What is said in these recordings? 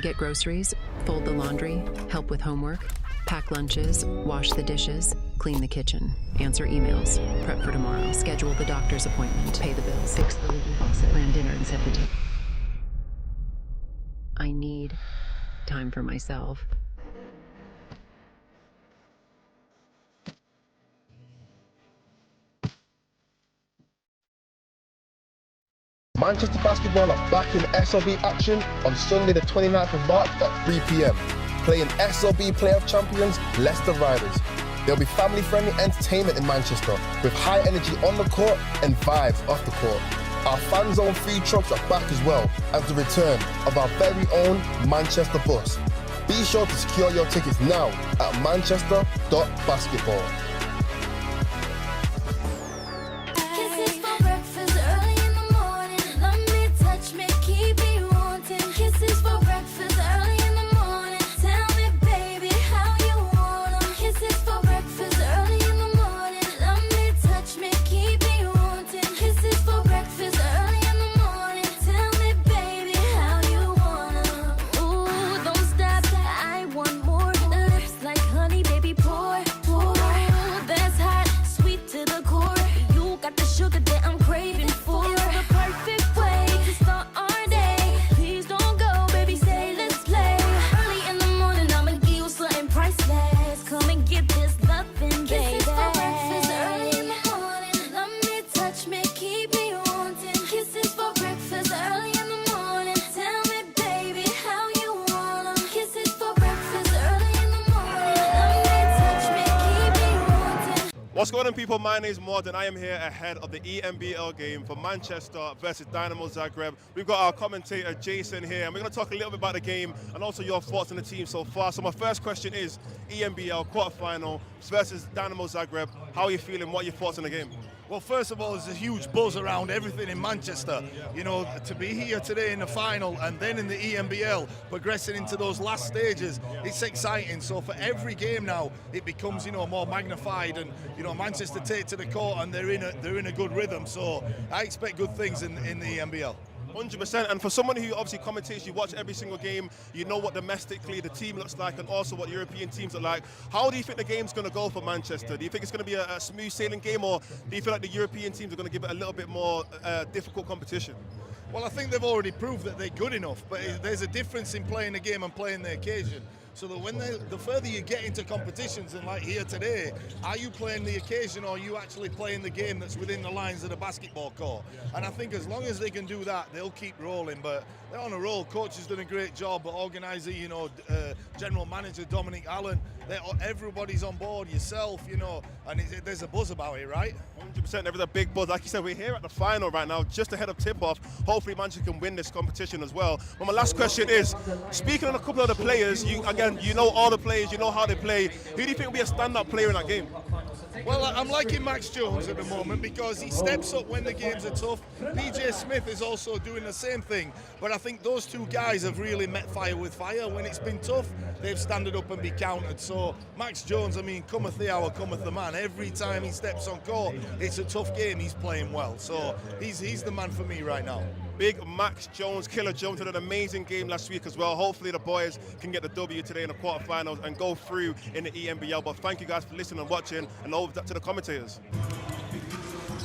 To get groceries, fold the laundry, help with homework, pack lunches, wash the dishes, clean the kitchen, answer emails, prep for tomorrow, schedule the doctor's appointment, pay the bills, fix the leaky faucet, plan dinner and set the table. I need time for myself. Manchester Basketball are back in SLB action on Sunday the 29th of March at 3 p.m. playing SLB Playoff Champions Leicester Riders. There'll be family-friendly entertainment in Manchester with high energy on the court and vibes off the court. Our fan zone food trucks are back as well as the return of our very own Manchester bus. Be sure to secure your tickets now at manchester.basketball. What's going on, people? My name is Maud and I am here ahead of the ENBL game for Manchester versus Dinamo Zagreb. We've got our commentator Jason here and we're going to talk a little bit about the game and also your thoughts on the team so far. So my first question is ENBL quarterfinal versus Dinamo Zagreb. How are you feeling? What are your thoughts on the game? Well, first of all, there's a huge buzz around everything in Manchester. You know, to be here today in the final and then in the ENBL, progressing into those last stages, it's exciting. So for every game now, it becomes, you know, more magnified, and you know, Manchester take to the court and they're in a good rhythm. So I expect good things in the ENBL. 100%, and for someone who obviously commentates, you watch every single game, you know what domestically the team looks like and also what European teams are like. How do you think the game's going to go for Manchester? Do you think it's going to be a smooth sailing game, or do you feel like the European teams are going to give it a little bit more difficult competition? Well, I think they've already proved that they're good enough, but there's a difference in playing the game and playing the occasion. So that when the further you get into competitions, and like here today, are you playing the occasion or are you actually playing the game that's within the lines of the basketball court? And I think as long as they can do that, they'll keep rolling. But they're on a roll. Coach has done a great job, but organizer, you know, general manager Dominic Allen, everybody's on board, yourself, you know, and there's a buzz about it, right? 100%, there is a big buzz. Like you said, we're here at the final right now, just ahead of tip-off. Hopefully Manchester can win this competition as well. But my last question is, speaking on a couple of the players, you know all the players, you know how they play. Who do you think will be a stand-up player in that game? Well, I'm liking Max Jones at the moment because he steps up when the games are tough. PJ Smith is also doing the same thing, but I think those two guys have really met fire with fire. When it's been tough, they've standed up and be countered. So Max Jones, I mean, cometh the hour, cometh the man. Every time he steps on court, it's a tough game. He's playing well, so he's the man for me right now. Big Max Jones, Killer Jones, had an amazing game last week as well. Hopefully the boys can get the W today in the quarterfinals and go through in the ENBL. But thank you guys for listening and watching, and over to the commentators.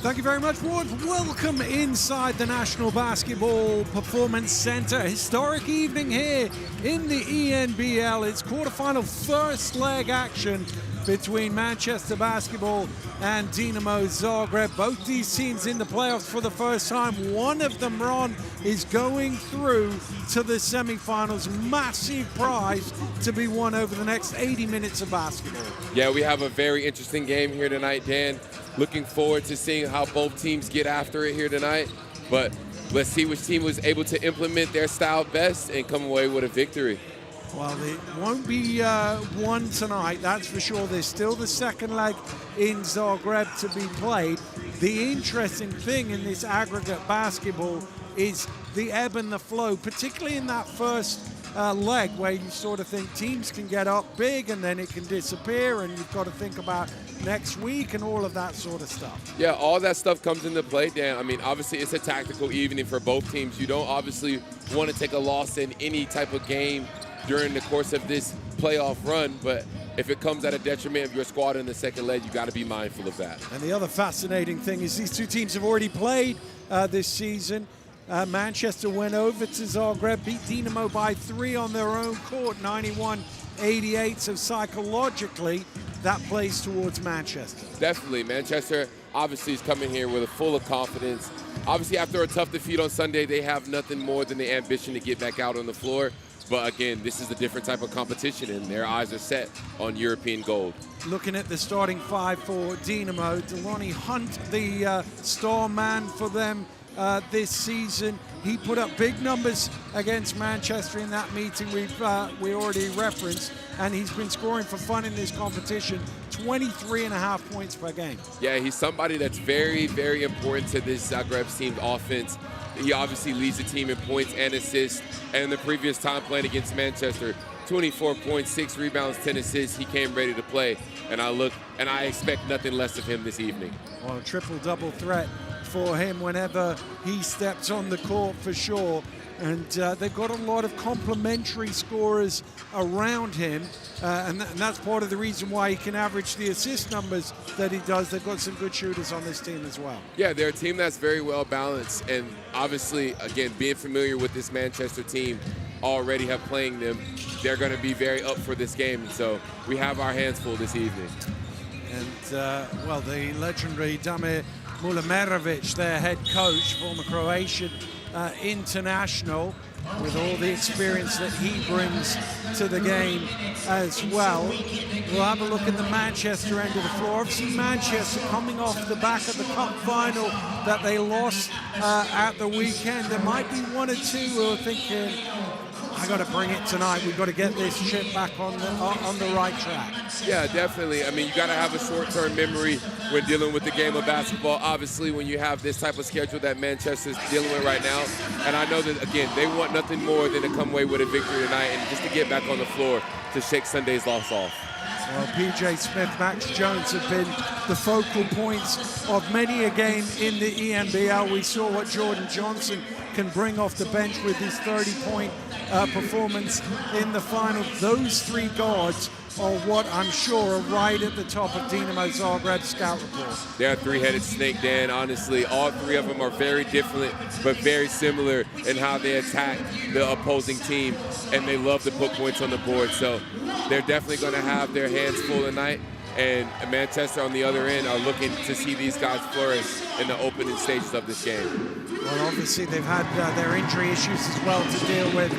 Thank you very much, Ward. Welcome inside the National Basketball Performance Center. Historic evening here in the ENBL. It's quarterfinal first leg action between Manchester Basketball and Dinamo Zagreb. Both these teams in the playoffs for the first time. One of them, Ron, is going through to the semifinals. Massive prize to be won over the next 80 minutes of basketball. Yeah, we have a very interesting game here tonight, Dan. Looking forward to seeing how both teams get after it here tonight. But let's see which team was able to implement their style best and come away with a victory. Well, it won't be one tonight, that's for sure. There's still the second leg in Zagreb to be played. The interesting thing in this aggregate basketball is the ebb and the flow, particularly in that first leg where you sort of think teams can get up big and then it can disappear, and you've got to think about next week and all of that sort of stuff. Yeah, all that stuff comes into play, Dan. I mean, obviously it's a tactical evening for both teams. You don't obviously want to take a loss in any type of game during the course of this playoff run, but if it comes at a detriment of your squad in the second leg, you got to be mindful of that. And the other fascinating thing is these two teams have already played this season. Manchester went over to Zagreb, beat Dinamo by 3 on their own court, 91-88. So psychologically, that plays towards Manchester. Definitely. Manchester obviously is coming here with a full of confidence. Obviously, after a tough defeat on Sunday, they have nothing more than the ambition to get back out on the floor. But again, this is a different type of competition, and their eyes are set on European gold. Looking at the starting 5 for Dinamo, Delonte Hunt, the star man for them this season. He put up big numbers against Manchester in that meeting we already referenced, and he's been scoring for fun in this competition, 23.5 points per game. Yeah, he's somebody that's very, very important to this Zagreb team's offense. He obviously leads the team in points and assists, and the previous time playing against Manchester, 24 points, 6 rebounds, 10 assists. He came ready to play, and I expect nothing less of him this evening. Well, a triple-double threat for him whenever he steps on the court for sure. And they've got a lot of complementary scorers around him, and that's part of the reason why he can average the assist numbers that he does. They've got some good shooters on this team as well. Yeah, they're a team that's very well balanced, and obviously, again, being familiar with this Manchester team, already have playing them, they're going to be very up for this game, and so we have our hands full this evening. And, well, the legendary Damir Mulamirovic, their head coach, former Croatian international, with all the experience that he brings to the game as well. We'll have a look at the Manchester end of the floor. Obviously, Manchester coming off the back of the cup final that they lost at the weekend. There might be one or two who are thinking, I got to bring it tonight. We've got to get this ship back on the right track. Yeah, definitely. I mean, you got to have a short-term memory when dealing with the game of basketball. Obviously, when you have this type of schedule that Manchester's dealing with right now, and I know that, again, they want nothing more than to come away with a victory tonight and just to get back on the floor to shake Sunday's loss off. Well, P.J. Smith, Max Jones have been the focal points of many a game in the ENBL. We saw what Jordan Johnson can bring off the bench with his 30-point performance in the final. Those 3 guards are what I'm sure are right at the top of Dinamo Zagreb's scout report. They're a 3-headed snake, Dan. Honestly, all 3 of them are very different, but very similar in how they attack the opposing team, and they love to put points on the board. So they're definitely going to have their hands full tonight, and Manchester on the other end are looking to see these guys flourish in the opening stages of this game. Well, obviously they've had their injury issues as well to deal with.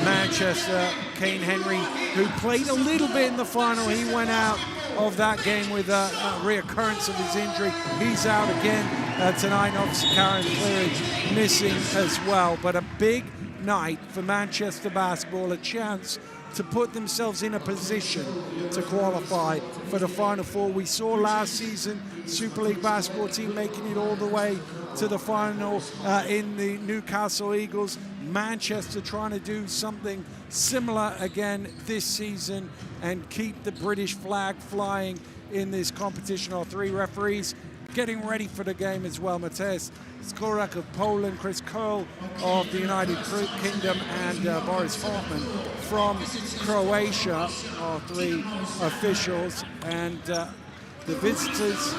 Manchester, Kane Henry, who played a little bit in the final, he went out of that game with a reoccurrence of his injury. He's out again tonight. Obviously, Karen Cleary missing as well. But a big night for Manchester basketball, a chance to put themselves in a position to qualify for the Final Four. We saw last season Super League basketball team making it all the way to the final in the Newcastle Eagles. Manchester trying to do something similar again this season and keep the British flag flying in this competition. Our 3 referees getting ready for the game as well. Mateusz Skorak of Poland, Chris Curl of the United Kingdom, and Boris Hartman from Croatia are 3 officials. And the visitors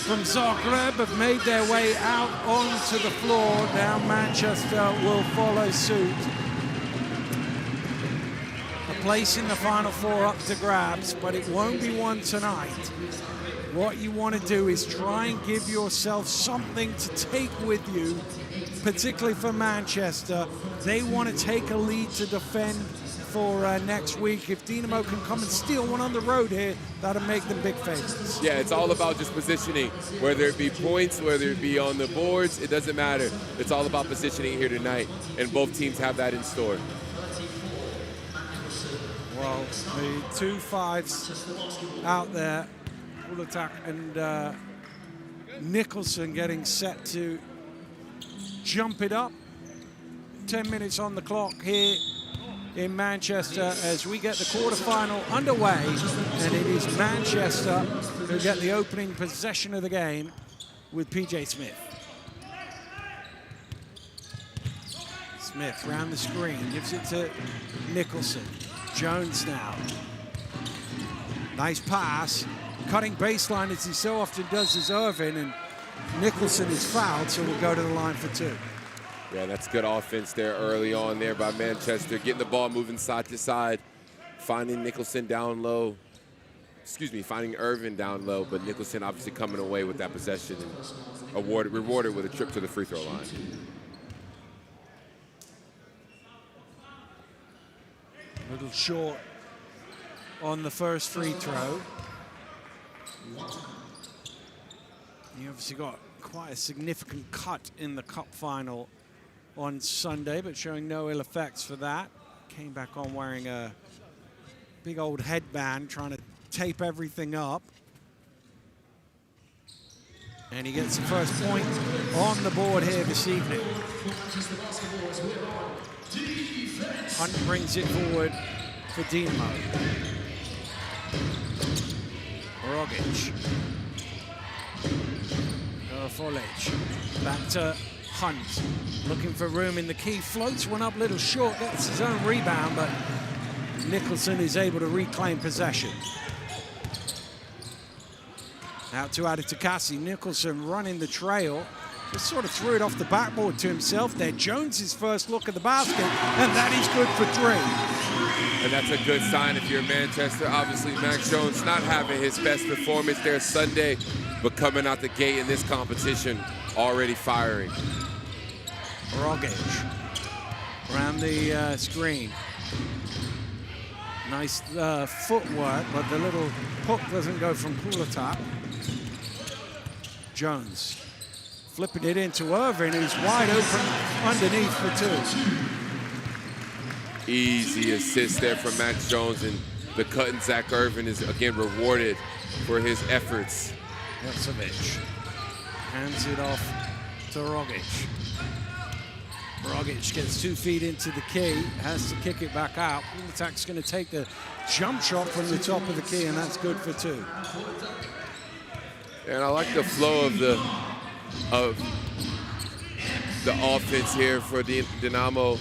from Zagreb have made their way out onto the floor. Now Manchester will follow suit. A place in the Final Four up to grabs, but it won't be one tonight. What you want to do is try and give yourself something to take with you, particularly for Manchester. They want to take a lead to defend for next week. If Dinamo can come and steal one on the road here, that'll make them big favorites. Yeah, it's all about just positioning, whether it be points, whether it be on the boards, it doesn't matter. It's all about positioning here tonight, and both teams have that in store. Well, the 2 5s out there, Ulatak and Nicholson getting set to jump it up. 10 minutes on the clock here in Manchester as we get the quarterfinal underway, and it is Manchester who get the opening possession of the game with PJ Smith. Smith round the screen, gives it to Nicholson. Jones now. Nice pass. Cutting baseline as he so often does is Irvin, and Nicholson is fouled, so we'll go to the line for 2. Yeah, that's good offense there early on there by Manchester, getting the ball moving side to side, finding Nicholson down low. Finding Irvin down low, but Nicholson obviously coming away with that possession and rewarded with a trip to the free throw line. A little short on the first free throw. He obviously got quite a significant cut in the cup final on Sunday, but showing no ill effects for that. Came back on wearing a big old headband, trying to tape everything up. And he gets the first point on the board here this evening. Hunt brings it forward for Dinamo. Rogic. Folic. Back to Hunt. Looking for room in the key. Floats one up a little short. Gets his own rebound, but Nicholson is able to reclaim possession. Out to Adetukasi. Nicholson running the trail. Just sort of threw it off the backboard to himself there. Jones's first look at the basket, and that is good for 3. And that's a good sign if you're Manchester. Obviously, Max Jones not having his best performance there Sunday, but coming out the gate in this competition, already firing. Rogic around the screen. Nice footwork, but the little hook doesn't go from Pulatak. Jones flipping it into Irvin, who's wide open underneath for 2. Easy assist there from Max Jones, and the cut and Zach Irvin is again rewarded for his efforts. Jelsovic hands it off to Rogic. Rogic gets 2 feet into the key, has to kick it back out. Pulatak's going to take the jump shot from the top of the key, and that's good for 2. And I like the flow of the offense here for Dinamo.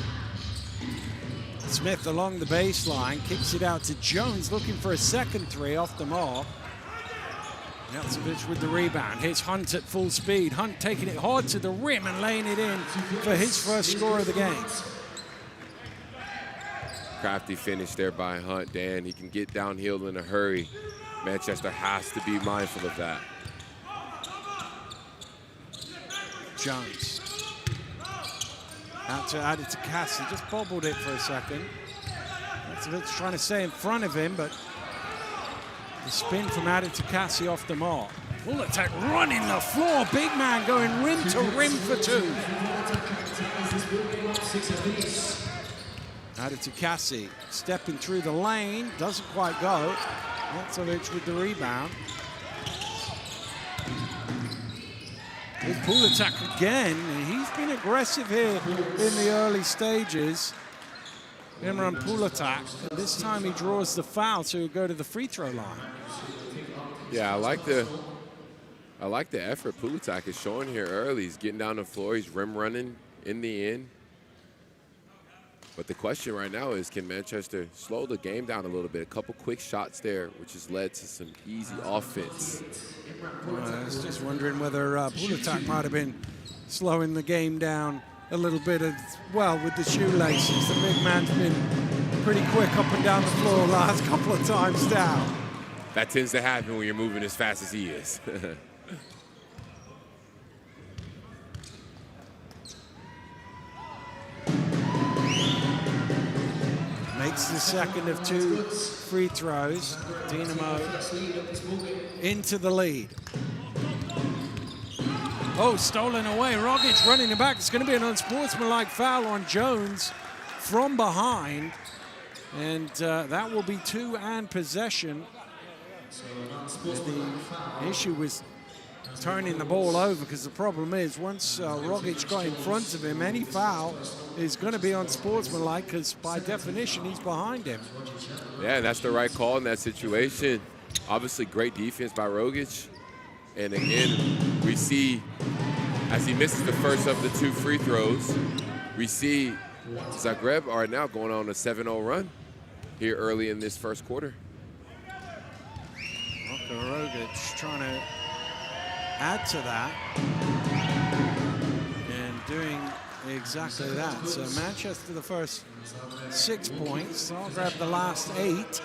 Smith along the baseline, kicks it out to Jones, looking for a second 3 off the mark. Jelsovic with the rebound. Here's Hunt at full speed. Hunt taking it hard to the rim and laying it in for his first score of the game. Crafty finish there by Hunt, Dan. He can get downhill in a hurry. Manchester has to be mindful of that. Jones. Out to Adetukasi, just bobbled it for a second. Jelsovic trying to stay in front of him, but the spin from Adetukasi off the mark. Pulatak running the floor, big man going rim to rim for 2. Adetukasi stepping through the lane, doesn't quite go. Jelsovic with the rebound. With Pulatak again, he's been aggressive here in the early stages. Imran Pulatak, this time he draws the foul to go to the free throw line. Yeah, I like the effort Pulatak is showing here early. He's getting down the floor, he's rim running in the end. But the question right now is, can Manchester slow the game down a little bit? A couple quick shots there, which has led to some easy offense. I was just wondering whether Pulatak might have been slowing the game down a little bit as well with the shoelaces. The big man's been pretty quick up and down the floor last couple of times down. That tends to happen when you're moving as fast as he is. Makes the second of 2 free throws. Dinamo into the lead. Oh, stolen away. Rogic running it back. It's going to be an unsportsmanlike foul on Jones from behind. And that will be 2 and possession. The issue was turning the ball over, because the problem is once Rogic got in front of him, any foul is going to be unsportsmanlike because by definition he's behind him. Yeah, that's the right call in that situation. Obviously great defense by Rogic. And again, we see as he misses the first of the 2 free throws, we see Zagreb are now going on a 7-0 run here early in this first quarter. Rogic trying to add to that and doing exactly that. So Manchester the first 6 points, Zagreb the last 8.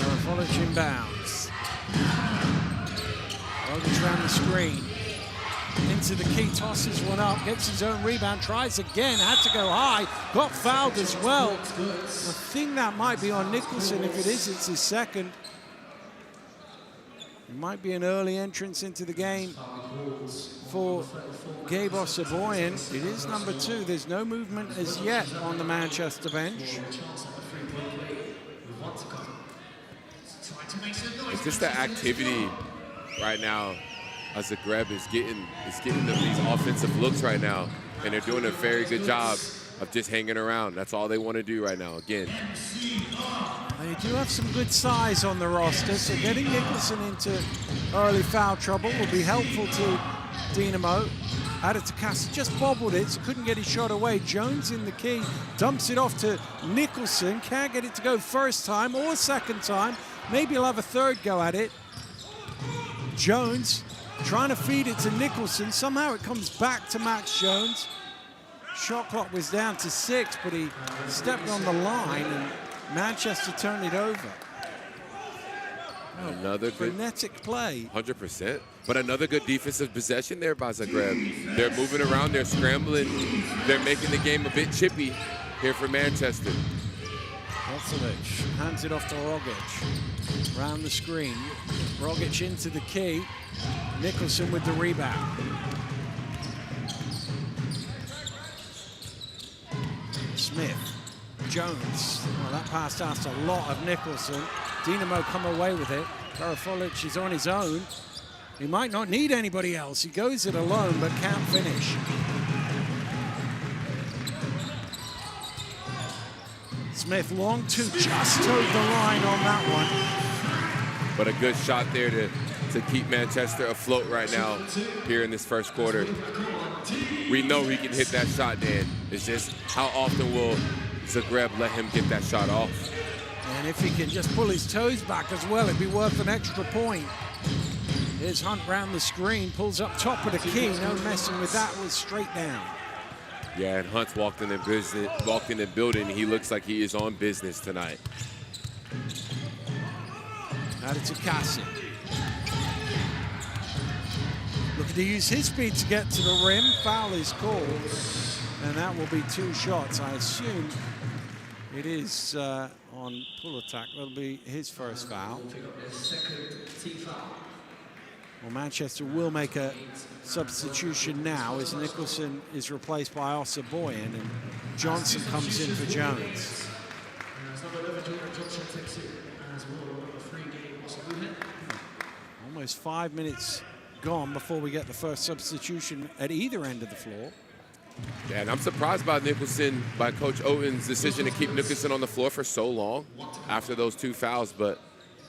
Garofolic inbounds. Rogic around the screen. Into the key, tosses one up, gets his own rebound, tries again, had to go high, got fouled as well. I think that might be on Nicholson. If it is, it's his second. It might be an early entrance into the game for Gabe Osaboyan. It is number 2. There's no movement as yet on the Manchester bench. It's just the activity right now. Zagreb is getting them these offensive looks right now, and they're doing a very good job of just hanging around. That's all they want to do right now. Again, they do have some good size on the roster, so getting Nicholson into early foul trouble will be helpful to Dinamo. Added to Cass, just bobbled it, so couldn't get his shot away. Jones in the key, dumps it off to Nicholson. Can't get it to go first time or second time. Maybe he'll have a third go at it. Jones trying to feed it to Nicholson. Somehow it comes back to Max Jones. Shot clock was down to 6, but he stepped on the line and Manchester turned it over. Another good frenetic play. 100%. But another good defensive possession there by Zagreb. They're moving around, they're scrambling, they're making the game a bit chippy here for Manchester. Kosovic hands it off to Rogic. Round the screen. Rogic into the key. Nicholson with the rebound. Smith. Jones. Well, that pass asked a lot of Nicholson. Dinamo come away with it. Garofolic is on his own. He might not need anybody else. He goes it alone, but can't finish. Smith, long 2, just towed the line on that one. But a good shot there to keep Manchester afloat right now here in this first quarter. We know he can hit that shot, Dan. It's just how often will Zagreb let him get that shot off? And if he can just pull his toes back as well, it'd be worth an extra point. Here's Hunt round the screen, pulls up top of the key. No messing with that, was straight down. Yeah, and Hunt's walked in the building. He looks like he is on business tonight. Added to Cassie. Looking to use his speed to get to the rim. Foul is called, and that will be 2 shots. I assume it is on pull attack. That'll be his first foul. Well, Manchester will make a substitution now as Nicholson is replaced by Osaboyan and Johnson comes in for Jones. Almost 5 minutes gone before we get the first substitution at either end of the floor. Yeah, and I'm surprised by Nicholson, by Coach Oden's decision to keep Nicholson on the floor for so long after those 2 fouls. But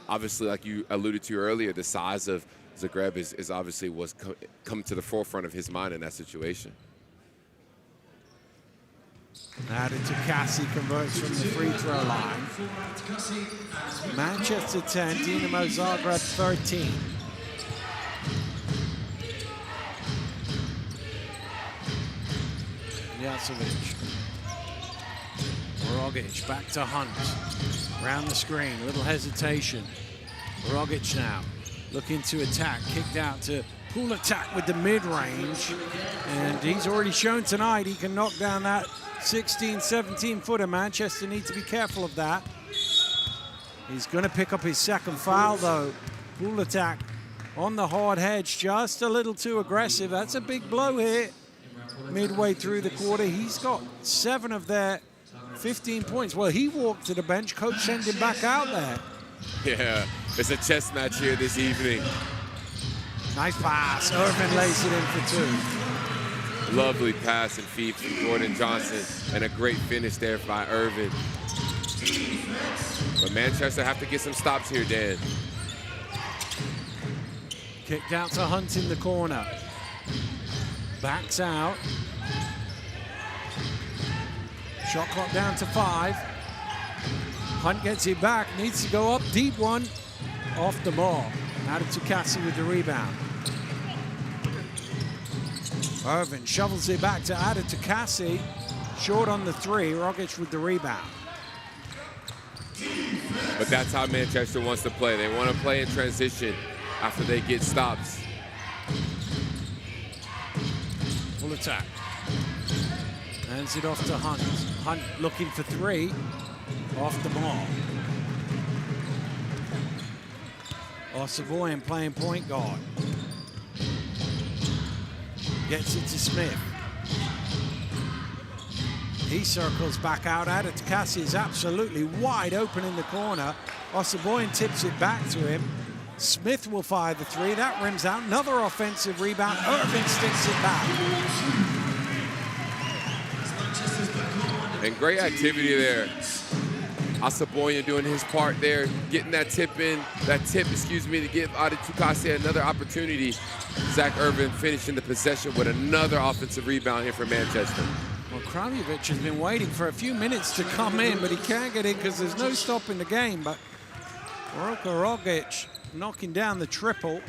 obviously, like you alluded to earlier, the size of Zagreb is obviously what's come to the forefront of his mind in that situation. Added to Cassie, converts from the free throw line. Manchester 10, Dinamo Zagreb 13. Jasovic. Rogic back to Hunt. Round the screen, a little hesitation. Rogic now looking to attack, kicked out to pull attack with the mid-range. And he's already shown tonight he can knock down that 16, 17-footer. Manchester needs to be careful of that. He's going to pick up his second foul, though. Pull attack on the hard hedge, just a little too aggressive. That's a big blow here. Midway through the quarter, he's got 7 of their 15 points. Well, he walked to the bench. Coach sent him back out there. Yeah, it's a chess match here this evening. Nice pass. Irvin lays it in for 2. Lovely pass and feed from Jordan Johnson, and a great finish there by Irvin. But Manchester have to get some stops here, Dan. Kicked out to Hunt in the corner. Backs out. Shot clock down to 5. Hunt gets it back, needs to go up, deep one, off the ball. Added to Cassie with the rebound. Irvin shovels it back to add it to Cassie. Short on the 3, Rogic with the rebound. But that's how Manchester wants to play. They want to play in transition after they get stops. Full attack. Hands it off to Hunt. Hunt looking for 3. Off the ball. Osavoyan playing point guard. Gets it to Smith. He circles back out at it. Cassie is absolutely wide open in the corner. Osavoyan tips it back to him. Smith will fire the 3. That rims out. Another offensive rebound. Irvin sticks it back. And great activity there. Osavoyan doing his part there, getting that tip, to give Adetukase another opportunity. Zach Irvin finishing the possession with another offensive rebound here for Manchester. Well, Kraljevic has been waiting for a few minutes to come in, but he can't get in because there's no stopping the game. But Rogic knocking down the triple.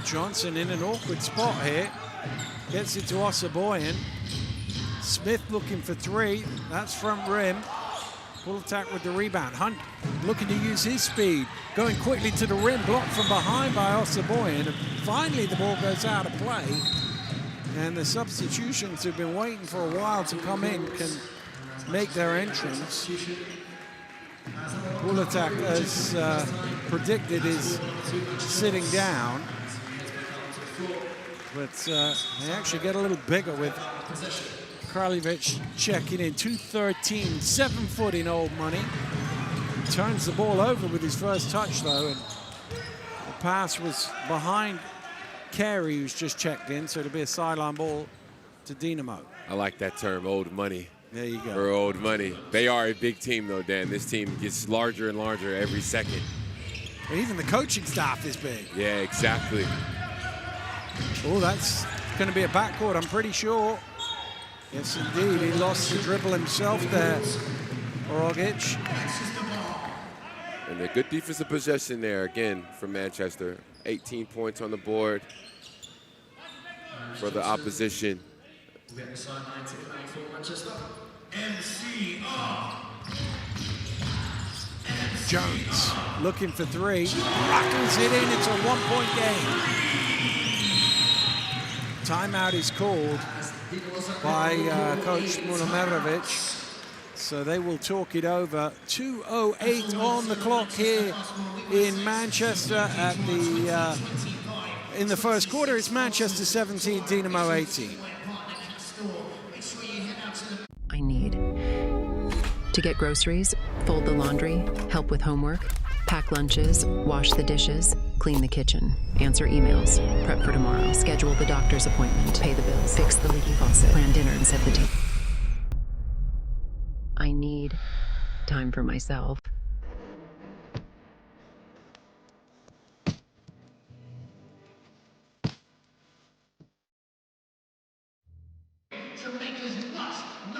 Johnson in an awkward spot here. Gets it to Osavoyan. Smith looking for 3. That's front rim. Full attack with the rebound. Hunt looking to use his speed. Going quickly to the rim. Blocked from behind by Osavoyan. And finally the ball goes out of play. And the substitutions who've been waiting for a while to come in can make their entrance. Full attack, as predicted, is sitting down. But they actually get a little bigger with Kraljevic checking in. 2:13, 7 foot in old money. Turns the ball over with his first touch, though, and the pass was behind Carey, who's just checked in, so it'll be a sideline ball to Dinamo. I like that term, old money. There you go. Or old money. They are a big team, though, Dan. This team gets larger and larger every second. But even the coaching staff is big. Yeah, exactly. Oh, that's going to be a backcourt, I'm pretty sure. Yes, indeed. He lost the dribble himself there, Rogic. And a good defensive possession there, again, for Manchester. 18 points on the board for the opposition. Jones looking for 3. Rattles it in. It's a 1-point game. Timeout is called by Coach Munamerovic. So they will talk it over. 2:08 on the clock here in Manchester at the in the first quarter. It's Manchester 17, Dinamo 18. I need to get groceries, fold the laundry, help with homework, pack lunches, wash the dishes, clean the kitchen, answer emails, prep for tomorrow, schedule the doctor's appointment, pay the bills, fix the leaky faucet, plan dinner and set the table. I need time for myself.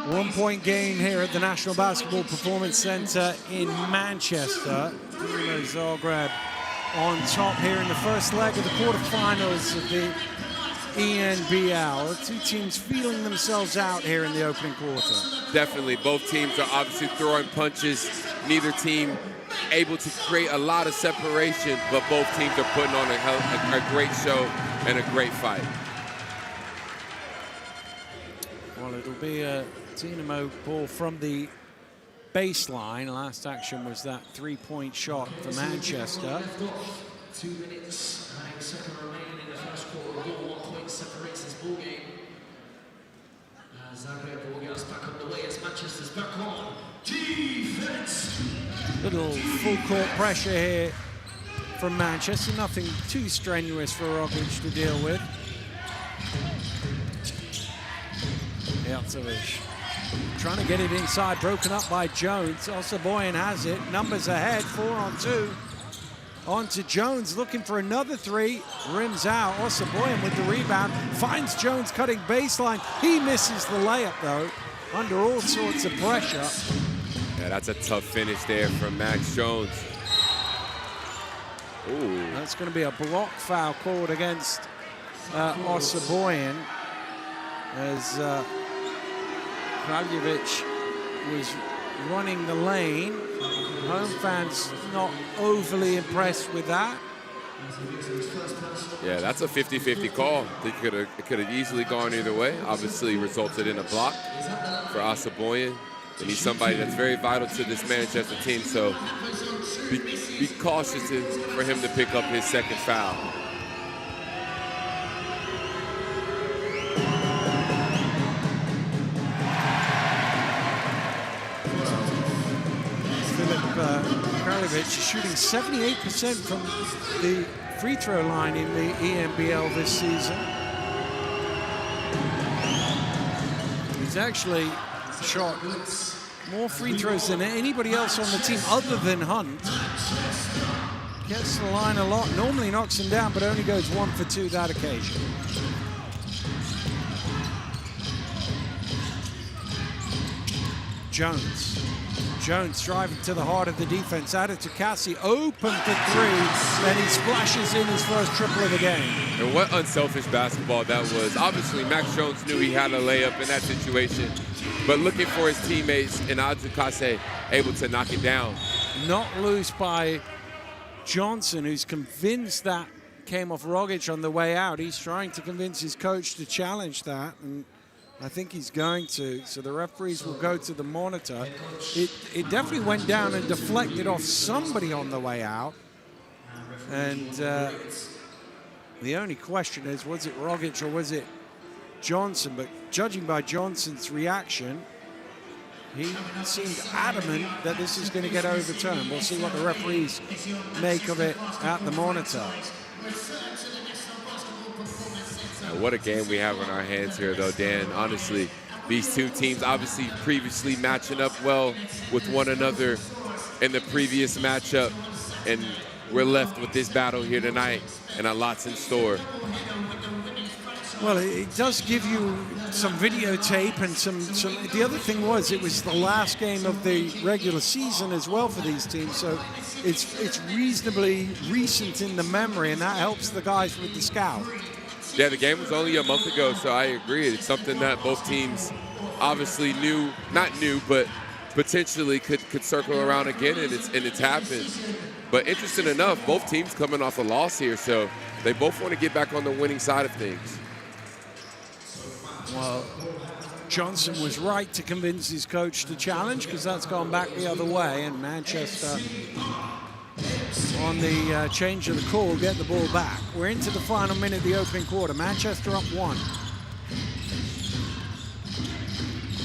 One-point game here at the National Basketball Performance Center in Manchester. Dinamo Zagreb on top here in the first leg of the quarterfinals of the ENBL. The two teams feeling themselves out here in the opening quarter. Definitely, both teams are obviously throwing punches. Neither team able to create a lot of separation, but both teams are putting on a great show and a great fight. Well, it'll be a Dinamo ball from the baseline. Last action was that three-point shot for Manchester. 2 minutes, 9 seconds remaining in the first quarter. 1 point separates this ball game. Little full court pressure here from Manchester. Nothing too strenuous for Rogic to deal with. Jeltsevic trying to get it inside, broken up by Jones. Osaboyan has it, numbers ahead, 4-on-2. On to Jones, looking for another three, rims out. Osaboyan with the rebound, finds Jones cutting baseline. He misses the layup though, under all sorts of pressure. Yeah, that's a tough finish there from Max Jones. Ooh. That's going to be a block foul called against Osaboyan, as Kraljevic was running the lane. Home fans not overly impressed with that. Yeah, that's a 50-50 call. It could have easily gone either way. Obviously resulted in a block for Osaboyan. And he's somebody that's very vital to this Manchester team, so be cautious for him to pick up his second foul. Kraljevic is shooting 78% from the free throw line in the ENBL this season. He's actually shot more free throws than anybody else on the team other than Hunt. Gets the line a lot, normally knocks him down, but only goes 1 for 2 that occasion. Jones driving to the heart of the defense. Added to Cassie, open for three. Then he splashes in his first triple of the game. And what unselfish basketball that was. Obviously, Max Jones knew he had a layup in that situation, but looking for his teammates, and Adzukase able to knock it down. Not loose by Johnson, who's convinced that came off Rogic on the way out. He's trying to convince his coach to challenge that, and I think he's going to, so the referees will go to the monitor. It definitely went down and deflected off somebody on the way out. And the only question is, was it Rogic or was it Johnson? But judging by Johnson's reaction, he seemed adamant that this is going to get overturned. We'll see what the referees make of it at the monitor. What a game we have on our hands here, though, Dan. Honestly, these two teams obviously previously matching up well with one another in the previous matchup, and we're left with this battle here tonight, and a lot's in store. Well, it does give you some videotape and some. The other thing was, it was the last game of the regular season as well for these teams, so it's reasonably recent in the memory, and that helps the guys with the scout. Yeah, the game was only a month ago, so I agree. It's something that both teams obviously knew, not knew, but potentially could circle around again, and it's happened. But interesting enough, both teams coming off a loss here, so they both want to get back on the winning side of things. Well, Johnson was right to convince his coach to challenge, because that's gone back the other way, and Manchester on the change of the call, get the ball back. We're into the final minute of the opening quarter. Manchester up 1.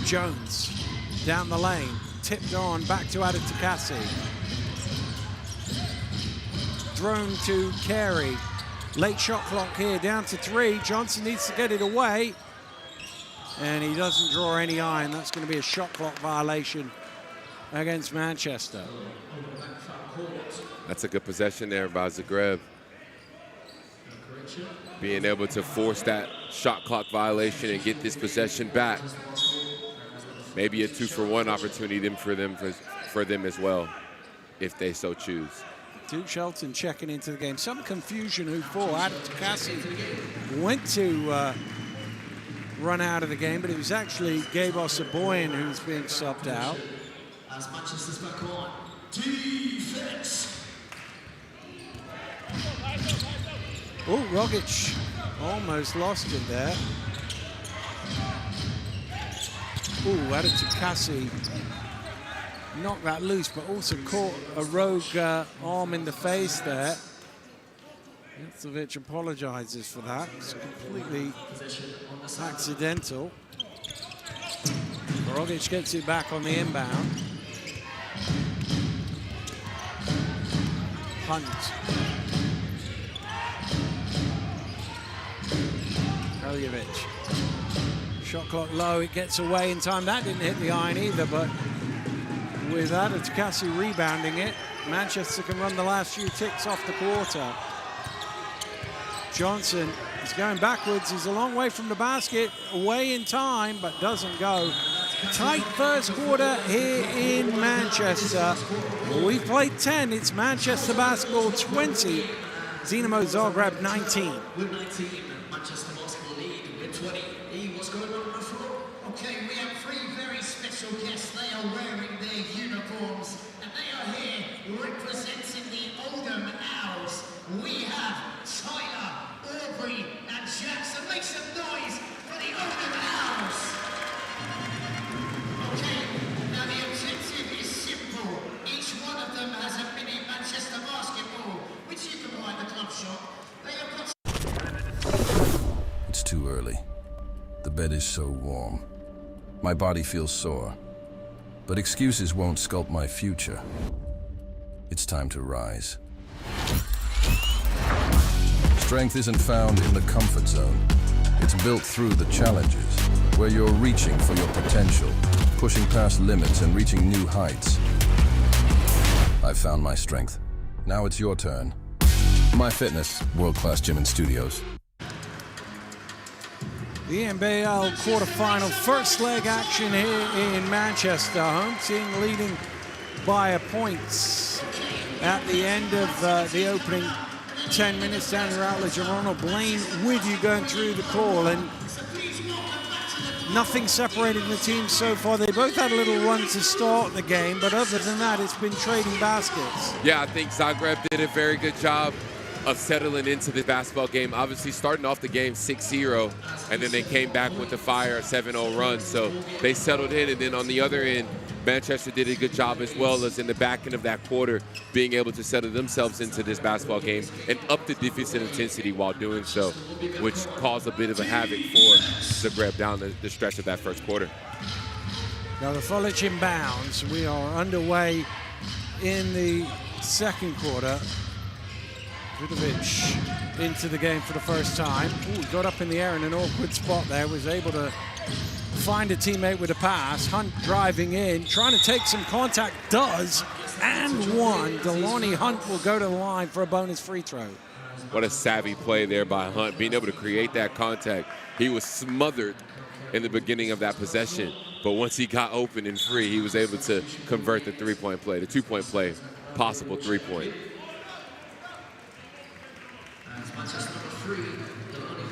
Jones down the lane, tipped on, back to Adatakasi. Thrown to Carey. Late shot clock here, down to 3. Johnson needs to get it away, and he doesn't draw any iron. That's going to be a shot clock violation against Manchester. That's a good possession there by Zagreb. Being able to force that shot clock violation and get this possession back. Maybe a 2-for-1 opportunity for them as well, if they so choose. Duke Shelton checking into the game. Some confusion who for. Adatakasi went to run out of the game, but it was actually Gabe Osaboyan who's being subbed out. As Manchester's back on defense. Oh, Rogic almost lost it there. Oh, Adatakasi knocked that loose, but also caught a rogue arm in the face there. Jeltsevic apologizes for that. It's completely accidental. Rogic gets it back on the inbound. Hunt. Kraljevic. Shot clock low, it gets away in time. That didn't hit the iron either, but with that, it's Cassie rebounding it. Manchester can run the last few ticks off the quarter. Johnson is going backwards. He's a long way from the basket, away in time, but doesn't go. Tight first quarter here in Manchester. We've played 10. It's Manchester basketball 20. Dinamo Zagreb 19. With 19, Manchester basketball lead with 20. What's going on the floor? Okay, we have three very special guests. They are wearing their uniforms, and they are here representing the Oldham Owls. We have Tyler, Aubrey, and Jackson. Make some noise for the Oldham Owls. Okay, now the objective is simple. Each one of them has a mini Manchester basketball, which you can buy at the club shop. They have got... It's too early. The bed is so warm. My body feels sore. But excuses won't sculpt my future. It's time to rise. Strength isn't found in the comfort zone. It's built through the challenges, where you're reaching for your potential, pushing past limits and reaching new heights. I've found my strength. Now it's your turn. My Fitness, world-class gym and studios. The ENBL quarterfinal first leg action here in Manchester. Home team leading by a point at the end of the opening 10 minutes. Danny Routledge and Ronald Blaine with you going through the call, and nothing separating the teams so far. They both had a little run to start the game, but other than that, it's been trading baskets. Yeah, I think Zagreb did a very good job of settling into the basketball game. Obviously starting off the game 6-0, and then they came back with the fire, a 7-0 run. So they settled in, and then on the other end, Manchester did a good job as well as in the back end of that quarter, being able to settle themselves into this basketball game and up the defensive intensity while doing so, which caused a bit of a havoc for Zagreb down the stretch of that first quarter. Now the Folic inbounds. We are underway in the second quarter. Vidovic into the game for the first time. Ooh, got up in the air in an awkward spot there, was able to find a teammate with a pass. Hunt driving in, trying to take some contact, does, and one. Delonte Hunt will go to the line for a bonus free throw. What a savvy play there by Hunt, being able to create that contact. He was smothered in the beginning of that possession, but once he got open and free, he was able to convert the three-point play, the two-point play, possible three-point.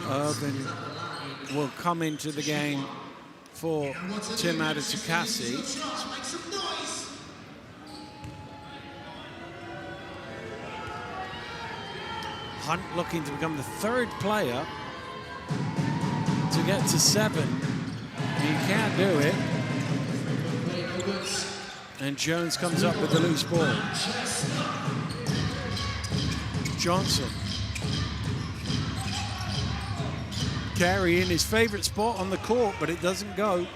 Irvin will come into the game for Tim Adetukasi. Hunt looking to become the third player to get to 7. He can't do it. And Jones comes up with the loose ball. Johnson. Carey in his favorite spot on the court, but it doesn't go.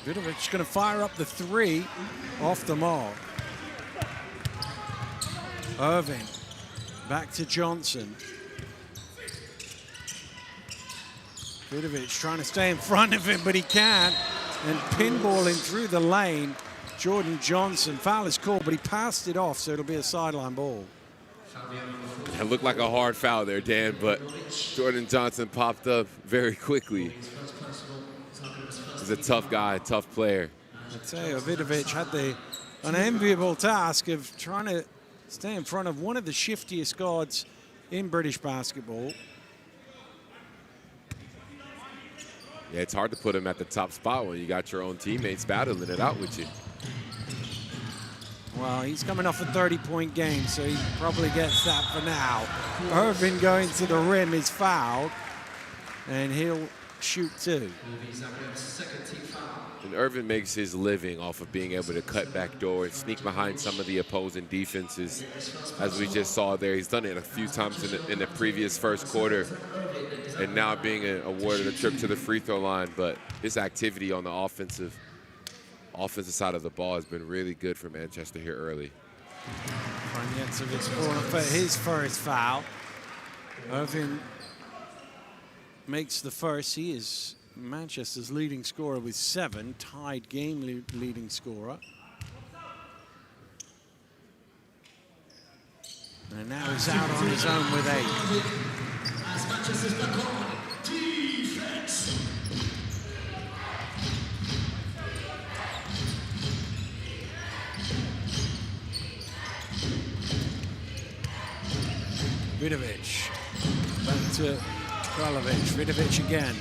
Vidovic going to fire up the 3 off the mark. Irving back to Johnson. Vidovic trying to stay in front of him, but he can't. And pinballing through the lane. Jordan Johnson, foul is called, but he passed it off, so it'll be a sideline ball. It looked like a hard foul there, Dan, but Jordan Johnson popped up very quickly. He's a tough guy, tough player. I tell you, Vidovic had the unenviable task of trying to stay in front of one of the shiftiest guards in British basketball. Yeah, it's hard to put him at the top spot when you got your own teammates battling it out with you. Well, he's coming off a 30-point game, so he probably gets that for now. Irvin going to the rim is fouled, and he'll shoot 2. And Irvin makes his living off of being able to cut back door and sneak behind some of the opposing defenses, as we just saw there. He's done it a few times in the previous first quarter, and now being awarded a trip to the free throw line. But his activity on the offensive offensive side of the ball has been really good for Manchester here early. Franjecevic's corner for his first foul. Irvin makes the first. He is Manchester's leading scorer with 7, tied game leading scorer. And now he's out on his own with 8. As Manchester's back on defense. Vidovic, back to Kralovic, Vidovic again.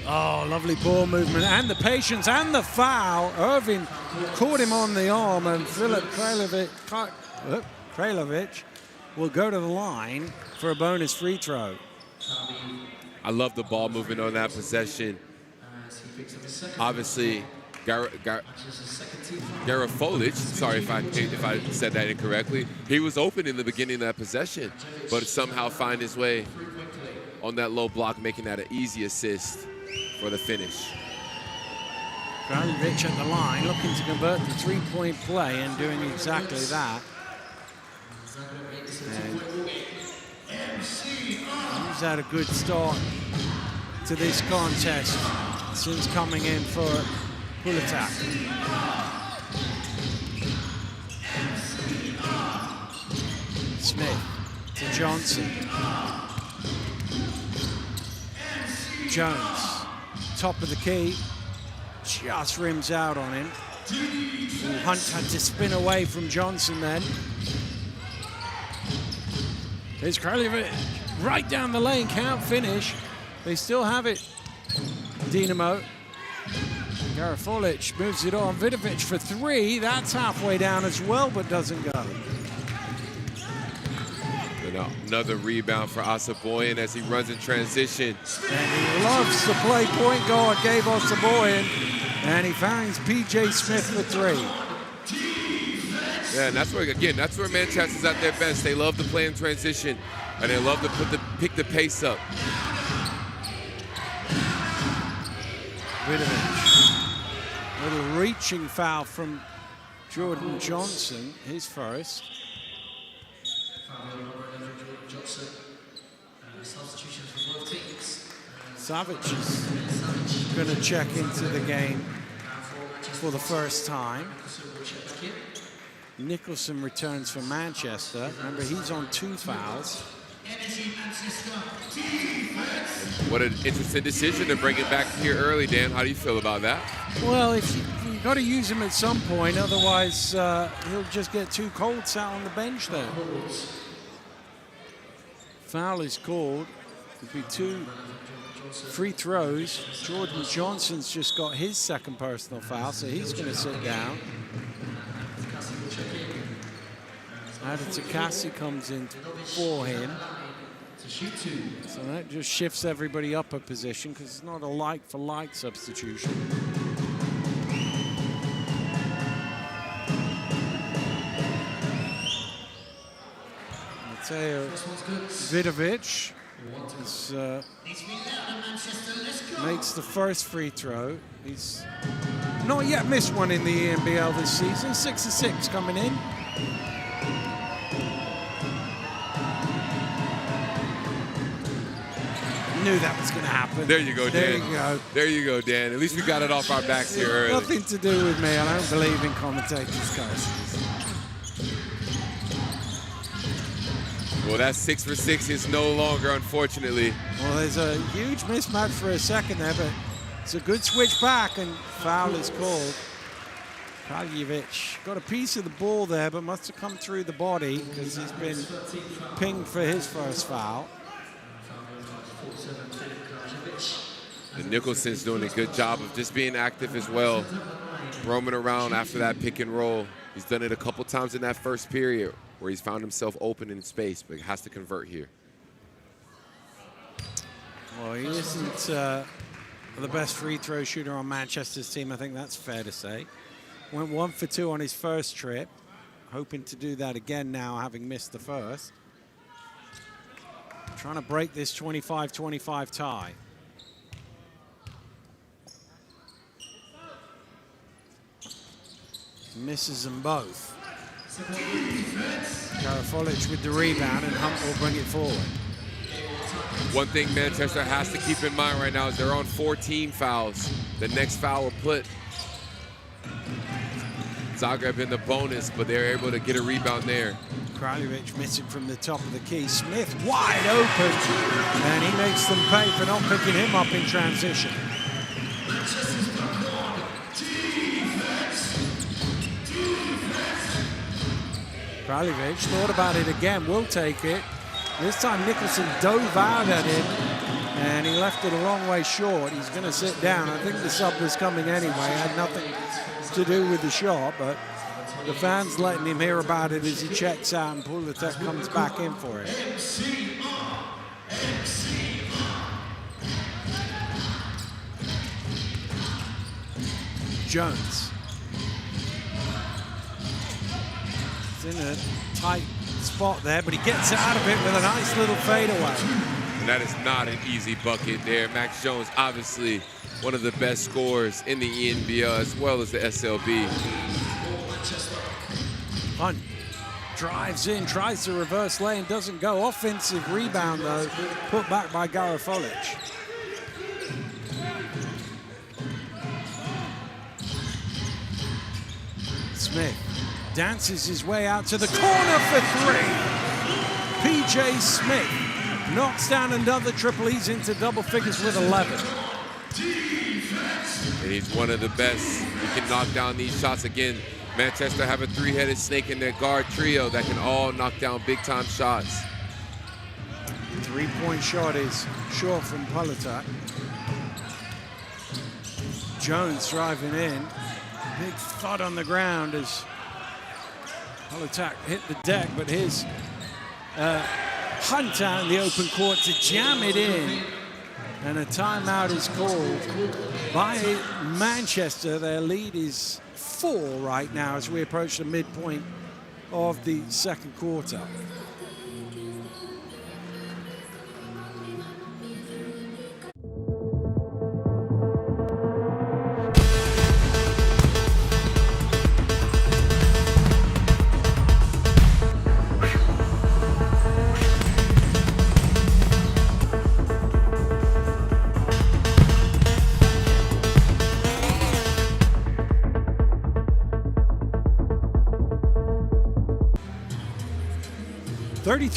Oh, lovely ball movement and the patience and the foul. Irvin caught him on the arm, and Filip Kralovic will go to the line for a bonus free throw. I love the ball movement on that possession. Obviously, Garafolic, sorry if I said that incorrectly, he was open in the beginning of that possession, but somehow find his way on that low block, making that an easy assist for the finish. Kralovic at the line, looking to convert the three-point play and doing exactly that. And he's had a good start to this contest since coming in for Hulatak. Smith to Johnson. Jones, top of the key, just rims out on him. Ooh, Hunt had to spin away from Johnson then. There's Kralovic right down the lane, can't finish. They still have it. Dinamo. Garafolic moves it on. Vidovic for 3. That's halfway down as well, but doesn't go. Another rebound for Asaboyan as he runs in transition. And he loves to play point guard, Gabe Asaboyan. And he finds P.J. Smith for 3. Yeah, and that's where, again, that's where Manchester's at their best. They love to play in transition, and they love to pick the pace up. Vidovic. Little reaching foul from Jordan Johnson, his first. Savic is going to check into the game for the first time. Nicholson returns for Manchester. Remember, he's on 2 fouls. What an interesting decision to bring it back here early, Dan. How do you feel about that? Well, if you've got to use him at some point, otherwise he'll just get too cold sat on the bench there. Foul is called. It'll be 2 free throws. Jordan Johnson's just got his second personal foul, so he's going to sit down. Adetakasi comes in for him. So that just shifts everybody up a position because it's not a like-for-like substitution. Mateo Vidovic makes the first free throw. He's not yet missed one in the ENBL this season. 6 of 6 coming in. Knew that was going to happen. There you go, Dan. There you go. There you go, Dan. At least we got it off our backs here early. Nothing to do with me. I don't believe in commentators' curses. Well, that 6 for 6 is no longer, unfortunately. Well, there's a huge mismatch for a second there, but it's a good switch back, and foul is called. Kralovic got a piece of the ball there, but must have come through the body because he's been pinged for his first foul. And Nicholson's doing a good job of just being active as well, roaming around after that pick and roll. He's done it a couple times in that first period where he's found himself open in space, but he has to convert here. Well, he isn't the best free throw shooter on Manchester's team. I think that's fair to say. Went 1 for 2 on his first trip. Hoping to do that again now, having missed the first. Trying to break this 25-25 tie. misses them both. Garafolic with the rebound, and Hunt will bring it forward. One thing Manchester has to keep in mind right now is they're on 14 fouls. The next foul will put Zagreb in the bonus, but they're able to get a rebound there. Kraljevic missing from the top of the key. Smith wide open, and he makes them pay for not picking him up in transition. Kraljevic thought about it again, will take it. This time Nicholson dove out at him, and he left it a long way short. He's going to sit down. I think the sub was coming anyway. Had nothing to do with the shot, but the fans letting him hear about it as he checks out, and Pulatek comes back in for it. Jones. It's in a tight spot there, but he gets out of it with a nice little fadeaway. And that is not an easy bucket there. Max Jones, obviously one of the best scorers in the ENBL as well as the SLB. Hunt drives in, tries to reverse lane, doesn't go. Offensive rebound, though, put back by Garafolic. Smith dances his way out to the corner for three. PJ Smith knocks down another triple. He's into double figures with 11. And he's one of the best. He can knock down these shots again. Manchester have a three-headed snake in their guard trio that can all knock down big-time shots. Three-point shot is short from Pulatek. Jones driving in. Big thud on the ground as Pulatek hit the deck, but here's Hunt out in the open court to jam it in. And a timeout is called by Manchester. Their lead is 4 right now as we approach the midpoint of the second quarter.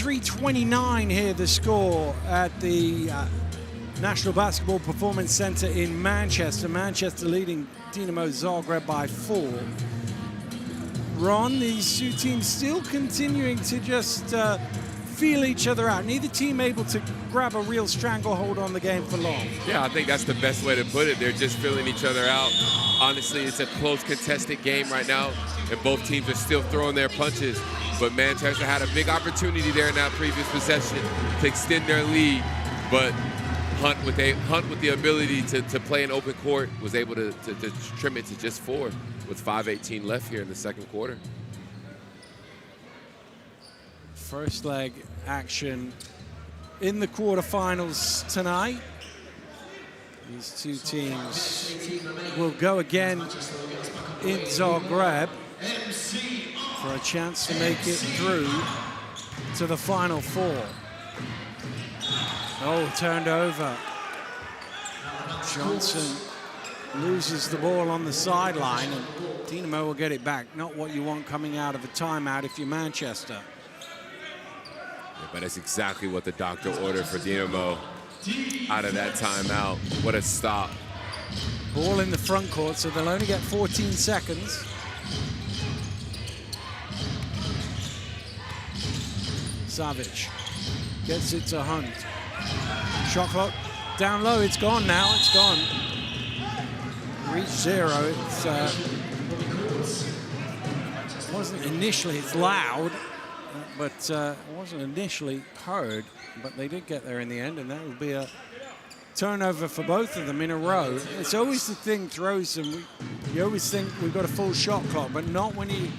.29 here, the score at the National Basketball Performance Center in Manchester. Manchester leading Dinamo Zagreb by 4. Ron, these two teams still continuing to just feel each other out. Neither team able to grab a real stranglehold on the game for long. Yeah, I think that's the best way to put it. They're just feeling each other out. Honestly, it's a close, contested game right now, and both teams are still throwing their punches. But Manchester had a big opportunity there in that previous possession to extend their lead. But Hunt with the ability to play an open court was able to trim it to just 4 with 5:18 left here in the second quarter. First leg action in the quarterfinals tonight. These two teams will go again in Zagreb for a chance to make it through to the Final Four. Oh, turned over. Johnson loses the ball on the sideline, and Dinamo will get it back. Not what you want coming out of a timeout if you're Manchester. Yeah, but that's exactly what the doctor ordered for Dinamo out of that timeout. What a stop. Ball in the front court, so they'll only get 14 seconds. Savic gets it to Hunt. Shot clock down low. It's gone now. It's gone. Reached 0. It's wasn't initially. It's loud, but it wasn't initially heard. But they did get there in the end, and that will be a turnover for both of them in a row. It's always the thing throws them. You always think we've got a full shot clock, but not when you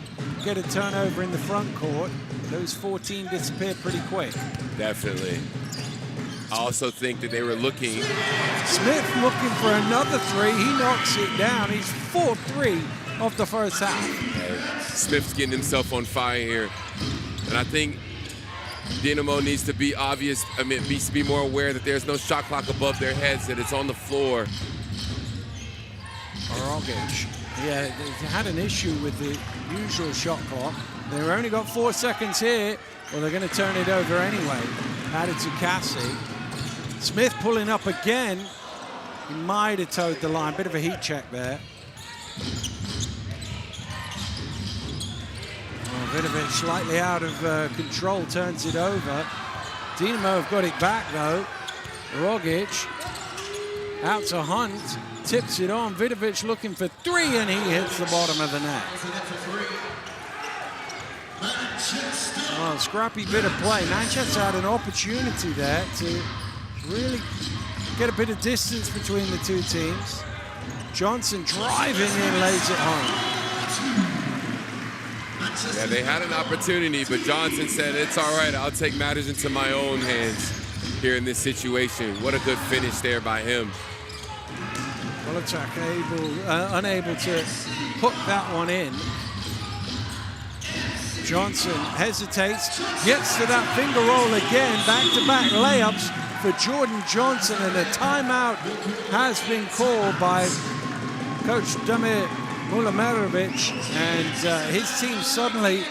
get a turnover in the front court. Those 14 disappear pretty quick. Definitely. I also think that they were looking. Smith looking for another 3. He knocks it down. He's 4-3 of the first half. Smith's getting himself on fire here. And I think Dinamo needs to be needs to be more aware that there's no shot clock above their heads, that it's on the floor. Rogic, yeah, they had an issue with the usual shot clock. They've only got 4 seconds here. Well, they're going to turn it over anyway. Added to Cassie. Smith pulling up again. He might have towed the line. Bit of a heat check there. Vidovic slightly out of control, turns it over. Dinamo have got it back though. Rogic out to Hunt, tips it on. Vidovic looking for 3 and he hits the bottom of the net. Well, scrappy bit of play. Manchester had an opportunity there to really get a bit of distance between the two teams. Johnson driving in, lays it home. Yeah, they had an opportunity, but Johnson said, it's all right, I'll take matters into my own hands here in this situation. What a good finish there by him. Wolochak unable to put that one in. Johnson hesitates, gets to that finger roll again, back-to-back layups for Jordan Johnson, and a timeout has been called by Coach Damir Mulamirovic, and his team suddenly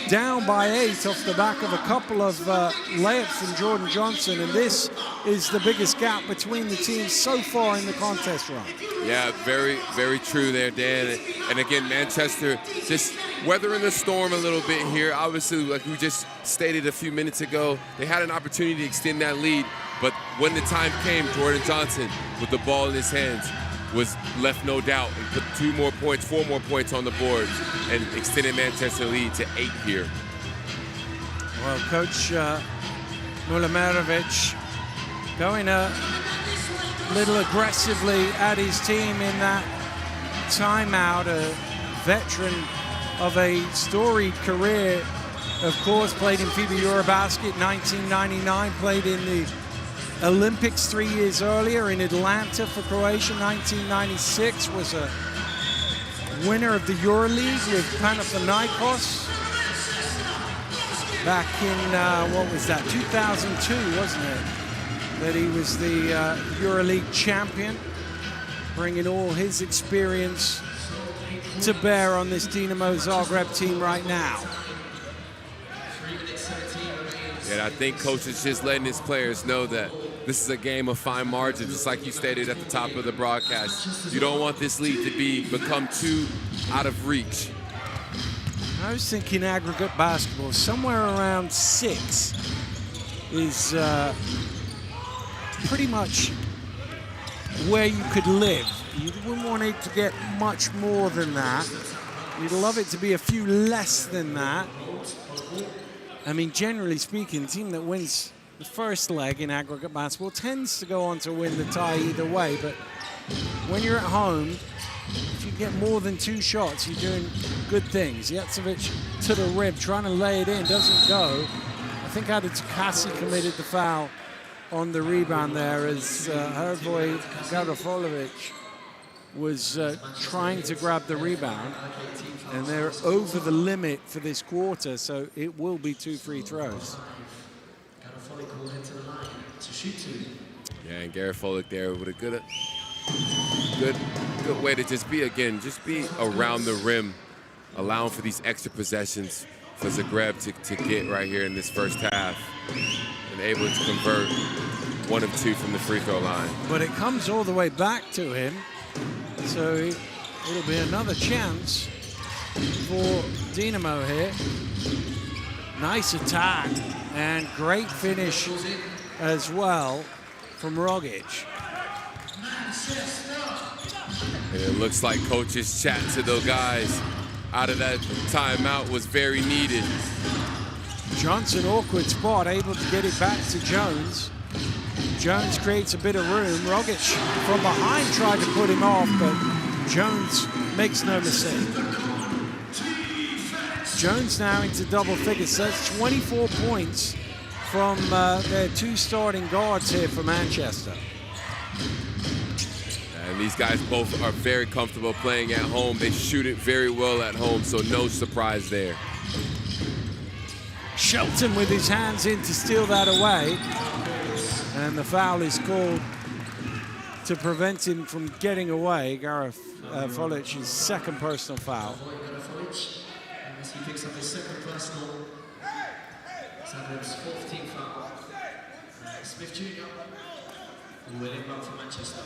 down by 8 off the back of a couple of layups from Jordan Johnson, and this is the biggest gap between the teams so far in the contest run. Yeah, very, very true there, Dan. And again, Manchester just weathering the storm a little bit here. Obviously, like we just stated a few minutes ago, they had an opportunity to extend that lead, but when the time came, Jordan Johnson, with the ball in his hands, was left no doubt and put 4 more points on the board and extended Manchester lead to 8 here. Well, Coach Mulamirovic going a little aggressively at his team in that timeout. A veteran of a storied career, of course, played in FIBA Eurobasket 1999, played in the Olympics 3 years earlier in Atlanta for Croatia. 1996 was a winner of the EuroLeague with Panathinaikos. Back in, what was that, 2002, wasn't it? That he was the EuroLeague champion, bringing all his experience to bear on this Dinamo Zagreb team right now. And I think Coach is just letting his players know that this is a game of fine margin, just like you stated at the top of the broadcast. You don't want this lead to become too out of reach. I was thinking aggregate basketball, somewhere around 6 is pretty much where you could live. You wouldn't want it to get much more than that. You'd love it to be a few less than that. I mean, generally speaking, the team that wins the first leg in aggregate basketball tends to go on to win the tie either way, but when you're at home, if you get more than 2 shots, you're doing good things. Jacek to the rib, trying to lay it in, doesn't go. I think Adetokasi committed the foul on the rebound there as Hervoj Garofolovic was trying to grab the rebound, and they're over the limit for this quarter, so it will be 2 free throws. Yeah, and Garofolic there with a good way to just be around the rim, allowing for these extra possessions for Zagreb to get right here in this first half, and able to convert 1 of 2 from the free throw line. But it comes all the way back to him, so it'll be another chance for Dinamo here. Nice attack and great finish as well from Rogic. And it looks like Coach's chat to those guys out of that timeout was very needed. Johnson, awkward spot, able to get it back to Jones. Jones creates a bit of room. Rogic from behind tried to put him off, but Jones makes no mistake. Jones now into double figures, so that's 24 points from their 2 starting guards here for Manchester. And these guys both are very comfortable playing at home. They shoot it very well at home, so no surprise there. Shelton with his hands in to steal that away. And the foul is called to prevent him from getting away. Gareth Folic's second personal foul. As he picks up his second personal, Zagreb's 14th foul. Smith Jr. winning back for Manchester.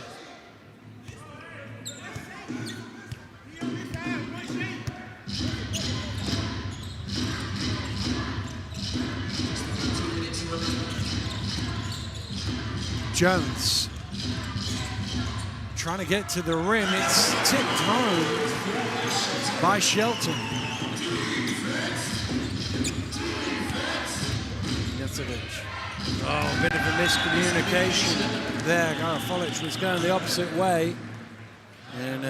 Jones trying to get to the rim. It's tipped home by Shelton. Oh, a bit of a miscommunication there. Gareth Folic was going the opposite way. And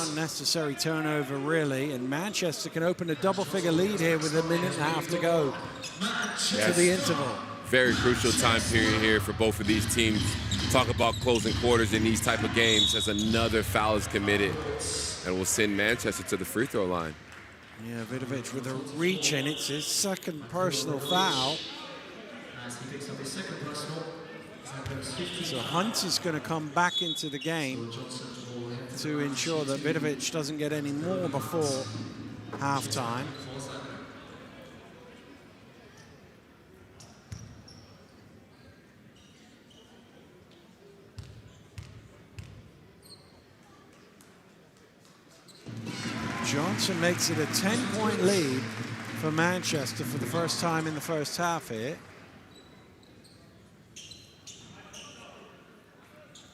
unnecessary turnover, really. And Manchester can open a double-figure lead here with a minute and a half to go to the interval. Very crucial time period here for both of these teams. Talk about closing quarters in these type of games as another foul is committed. And will send Manchester to the free throw line. Yeah, Vidovic with a reach in. It's his second personal foul. So Hunt is going to come back into the game to ensure that Vidovic doesn't get any more before halftime. Johnson makes it a 10-point lead for Manchester for the first time in the first half here.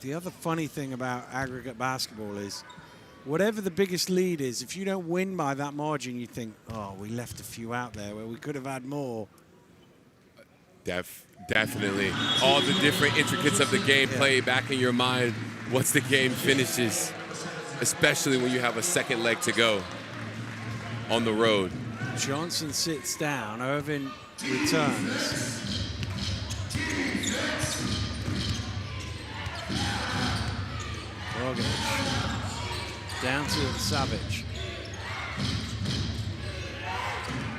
The other funny thing about aggregate basketball is whatever the biggest lead is, if you don't win by that margin, you think, oh, we left a few out there where we could have had more. Definitely. All the different intricacies of the game play back in your mind once the game finishes, especially when you have a second leg to go on the road. Johnson sits down. Irvin returns. Down to Savage.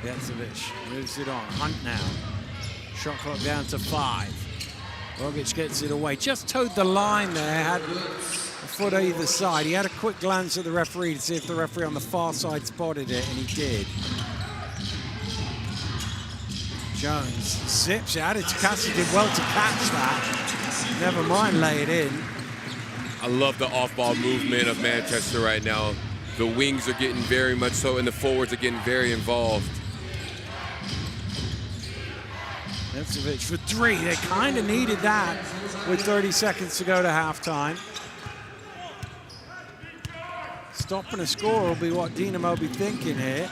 Jetzovic moves it on. Hunt now. Shot clock down to 5. Rogic gets it away. Just towed the line there. Had a foot either side. He had a quick glance at the referee to see if the referee on the far side spotted it, and he did. Jones zips it. Added to Cassie, did well to catch that. Never mind, lay it in. I love the off-ball movement of Manchester right now. The wings are getting very much so, and the forwards are getting very involved. Jetzovic for 3. They kind of needed that with 30 seconds to go to halftime. Stopping a score will be what Dinamo will be thinking here.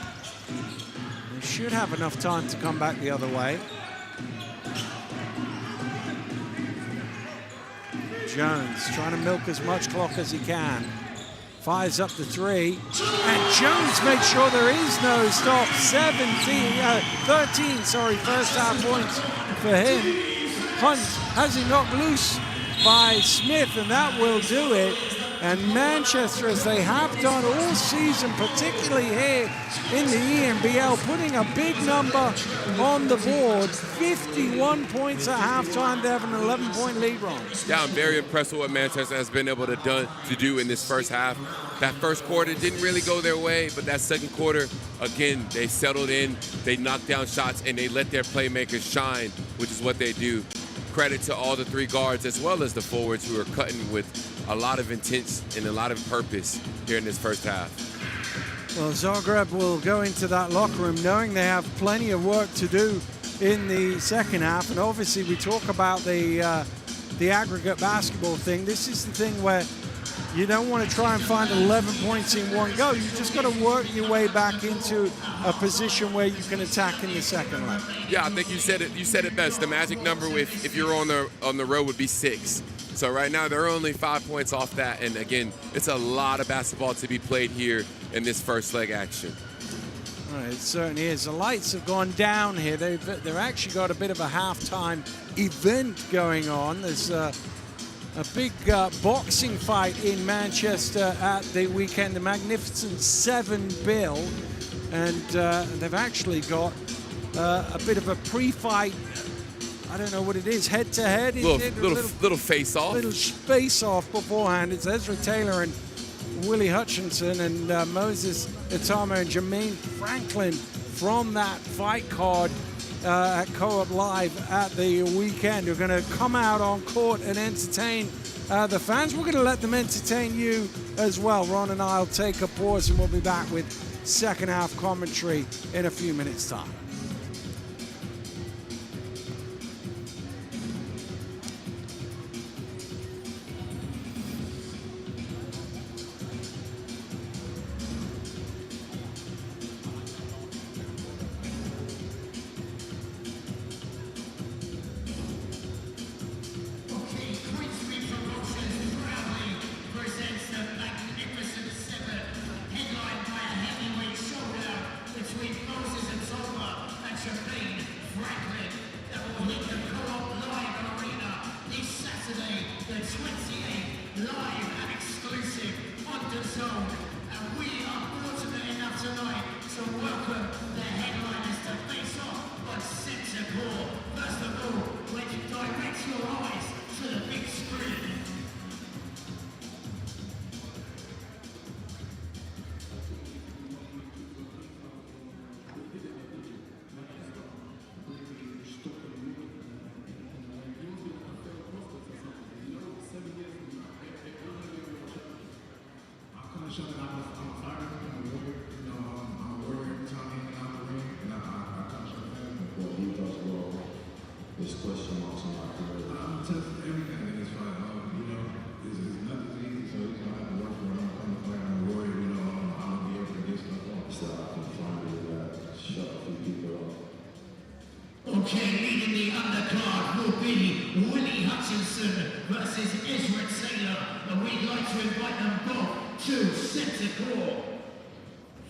They should have enough time to come back the other way. Jones trying to milk as much clock as he can. Fires up the 3. And Jones makes sure there is no stop. 13, first half points for him. Hunt has it knocked loose by Smith, and that will do it. And Manchester, as they have done all season, particularly here in the ENBL, putting a big number on the board. 51 points at halftime. They have an 11-point lead, Ron. Yeah, I'm very impressed with what Manchester has been able to do in this first half. That first quarter didn't really go their way, but that second quarter, again, they settled in, they knocked down shots, and they let their playmakers shine, which is what they do. Credit to all the 3 guards as well as the forwards who are cutting with a lot of intent and a lot of purpose here in this first half. Well, Zagreb will go into that locker room knowing they have plenty of work to do in the second half. And obviously we talk about the aggregate basketball thing. This is the thing where you don't want to try and find 11 points in one go. You just got to work your way back into a position where you can attack in the second leg. Yeah, I think you said it best. The magic number if you're on the road would be 6. So right now they're only 5 points off that, and again, it's a lot of basketball to be played here in this first leg action. All right, it certainly is. The lights have gone down here. They've actually got a bit of a halftime event going on. There's a big boxing fight in Manchester at the weekend, the Magnificent Seven bill, and they've actually got a bit of a pre-fight, I don't know what it is, head-to-head? Little face-off. Little face-off beforehand. It's Ezra Taylor and Willie Hutchinson and Moses Itama and Jermaine Franklin from that fight card at Co-op Live at the weekend. We're going to come out on court and entertain the fans. We're going to let them entertain you as well. Ron and I will take a pause and we'll be back with second half commentary in a few minutes' time. Okay, leading the undercard will be Willie Hutchinson versus Ezra Taylor, and we'd like to invite them both to centre court.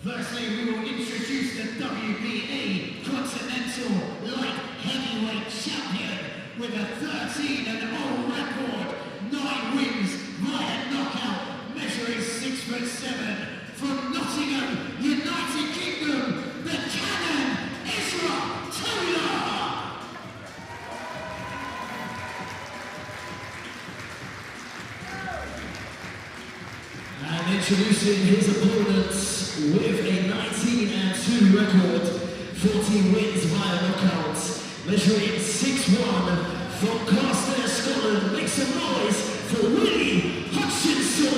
Firstly, we will introduce the WBA Continental Light Heavyweight Champion with a 13-0 record, 9 wins via knockout, measuring 6'7", from Nottingham, United Kingdom, the Cannon, Ezra Taylor. And introducing his opponents with a 19-2 record, 14 wins via knockouts, measuring 6'1", from Glasgow, Scotland. Make some noise for Willie Hutchinson.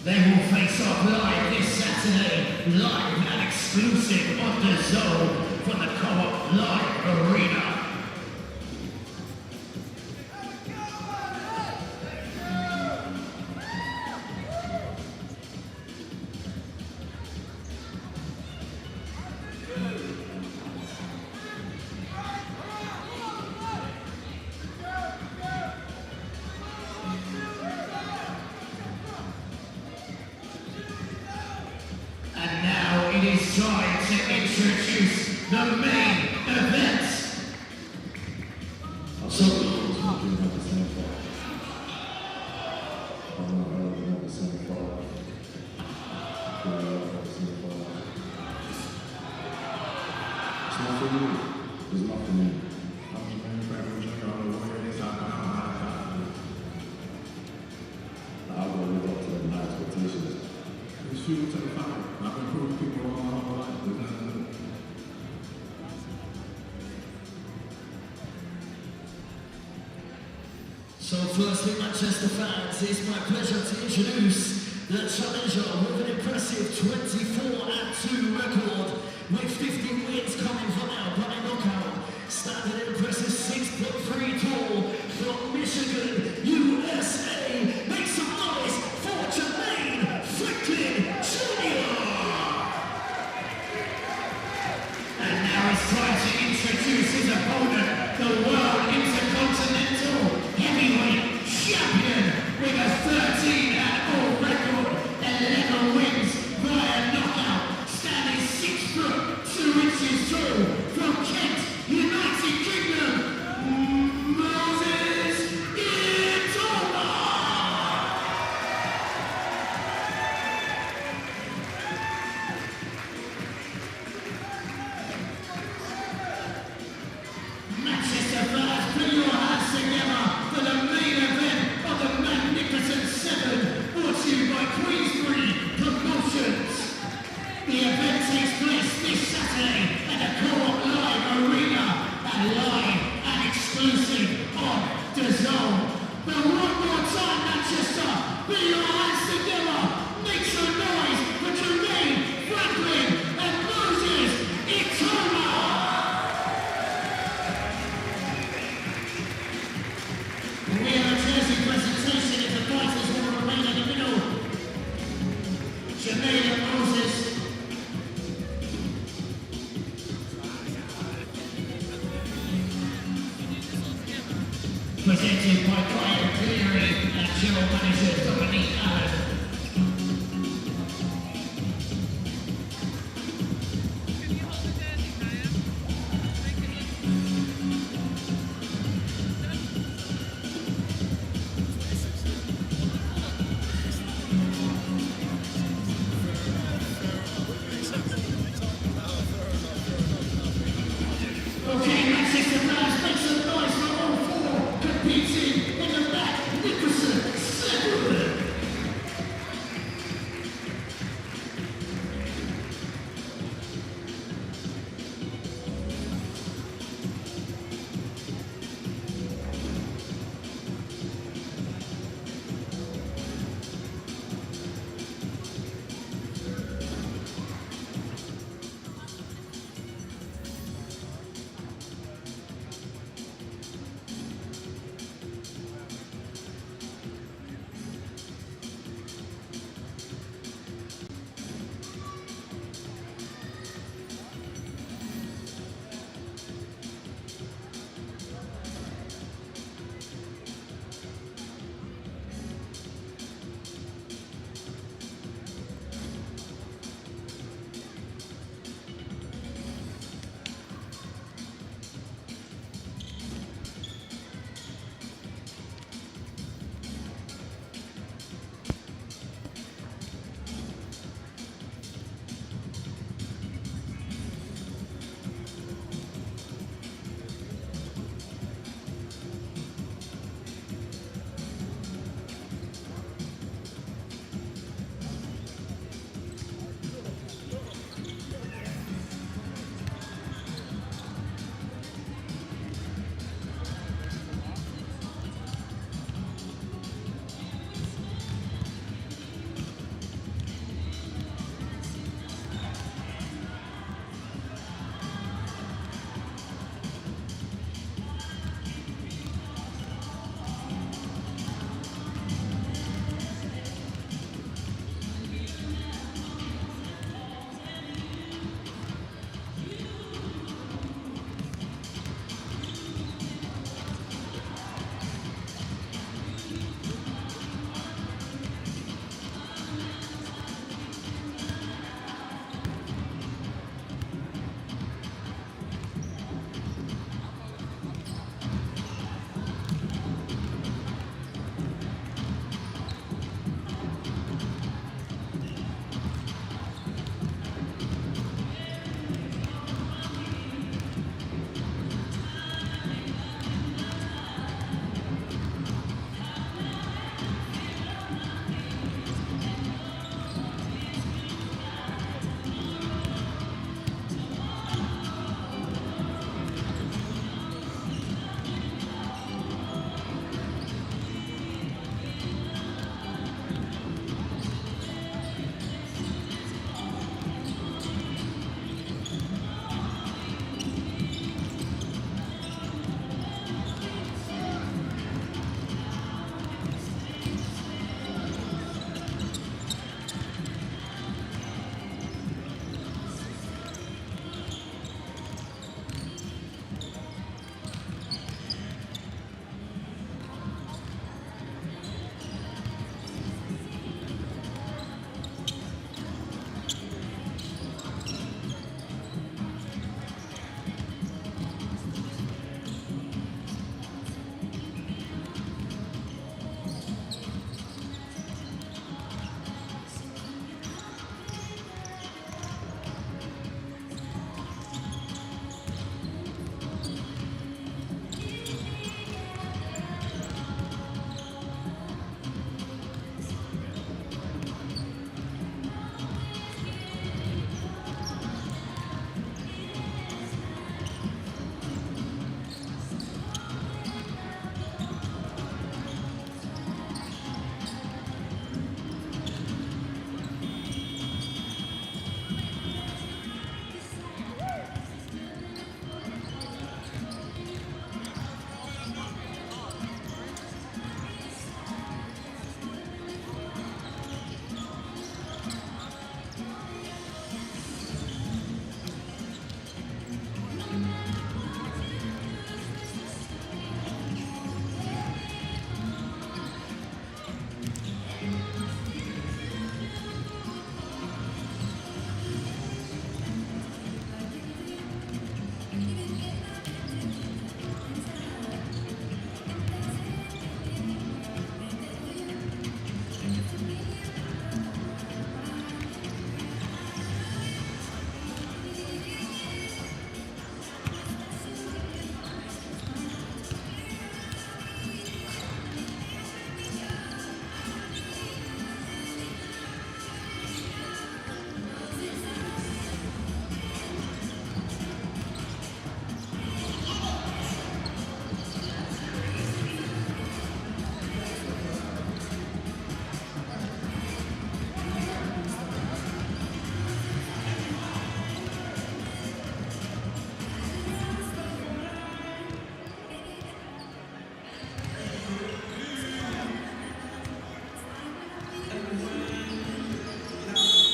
They will face off live this Saturday, live and exclusive on the zone from the Co-op Live Arena. It is time to introduce the main event. So firstly, Manchester fans, it's my pleasure to introduce the challenger with an impressive 24-2 record, with 15 wins coming from out by knockout, standing an impressive 6'3" tall from Michigan, USA. Make some noise for Jermaine Franklin Jr. And now it's time to introduce his opponent, the World Intercontinental Heavyweight Champion with a 13-0 record, 11 wins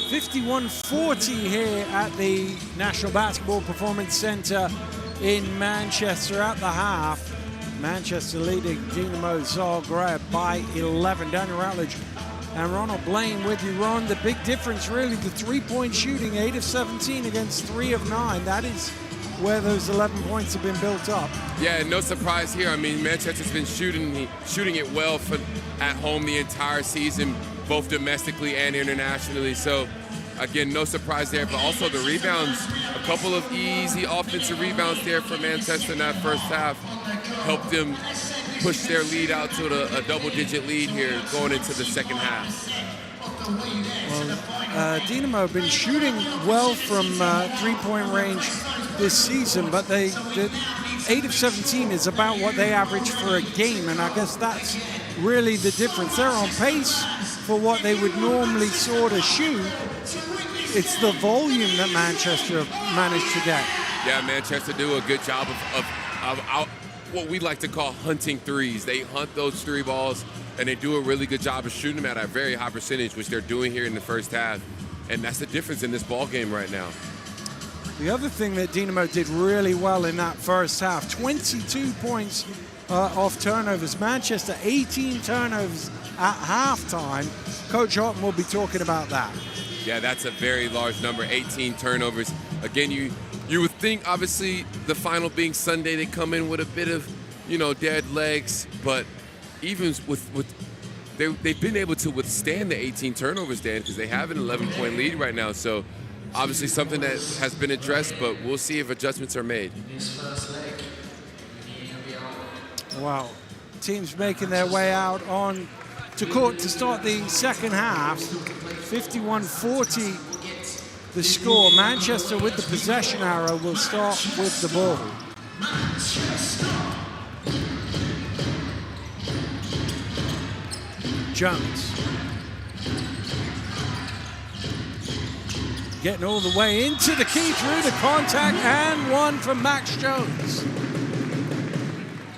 51-40 here at the National Basketball Performance Center in Manchester at the half. Manchester leading Dinamo Zagreb by 11. Daniel Rutledge and Ronald Blaine with you. Ron, the big difference really, the three-point shooting, 8 of 17 against 3 of 9. That is where those 11 points have been built up. Yeah, no surprise here. I mean, Manchester's been shooting it well at home the entire season, both domestically and internationally. So, again, no surprise there. But also the rebounds, a couple of easy offensive rebounds there for Manchester in that first half helped them push their lead out to a double-digit lead here going into the second half. Well, Dinamo have been shooting well from three-point range this season, but the 8 of 17 is about what they average for a game, and I guess that's really the difference. They're on pace for what they would normally sort of shoot. It's the volume that Manchester have managed to get. Yeah, Manchester do a good job of what we like to call hunting threes. They hunt those three balls, and they do a really good job of shooting them at a very high percentage, which they're doing here in the first half. And that's the difference in this ball game right now. The other thing that Dinamo did really well in that first half, 22 points off turnovers. Manchester, 18 turnovers at halftime. Coach Houghton will be talking about that. Yeah, that's a very large number, 18 turnovers. Again, you would think, obviously, the final being Sunday, they come in with a bit of, dead legs. But even they've been able to withstand the 18 turnovers, Dan, because they have an 11-point lead right now. So, obviously, something that has been addressed, but we'll see if adjustments are made. Wow. Teams making their way out on to court to start the second half. 51-40 the score. Manchester with the possession arrow will start with the ball. Jones. Getting all the way into the key through the contact, and one from Max Jones.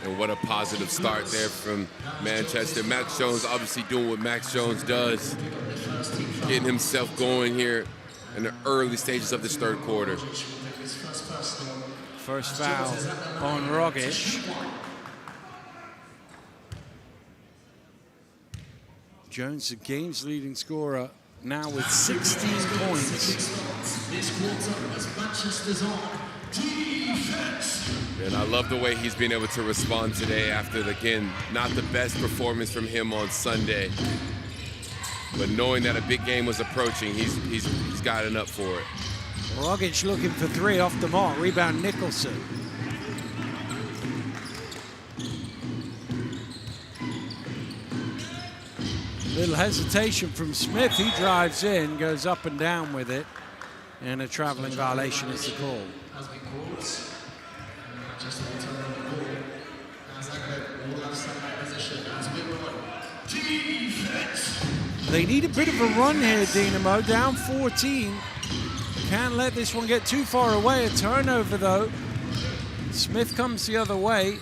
And what a positive start there from Manchester. Max Jones obviously doing what Max Jones does, getting himself going here in the early stages of this third quarter. First foul on Rogic. Jones, the game's leading scorer, now with 16 points. And I love the way he's been able to respond today after, again, not the best performance from him on Sunday. But knowing that a big game was approaching, he's gotten up for it. Rogic looking for three off the mark. Rebound Nicholson. Little hesitation from Smith. He drives in, goes up and down with it. And a traveling violation is the call. They need a bit of a run here, Dinamo. Down 14. Can't let this one get too far away. A turnover, though. Smith comes the other way.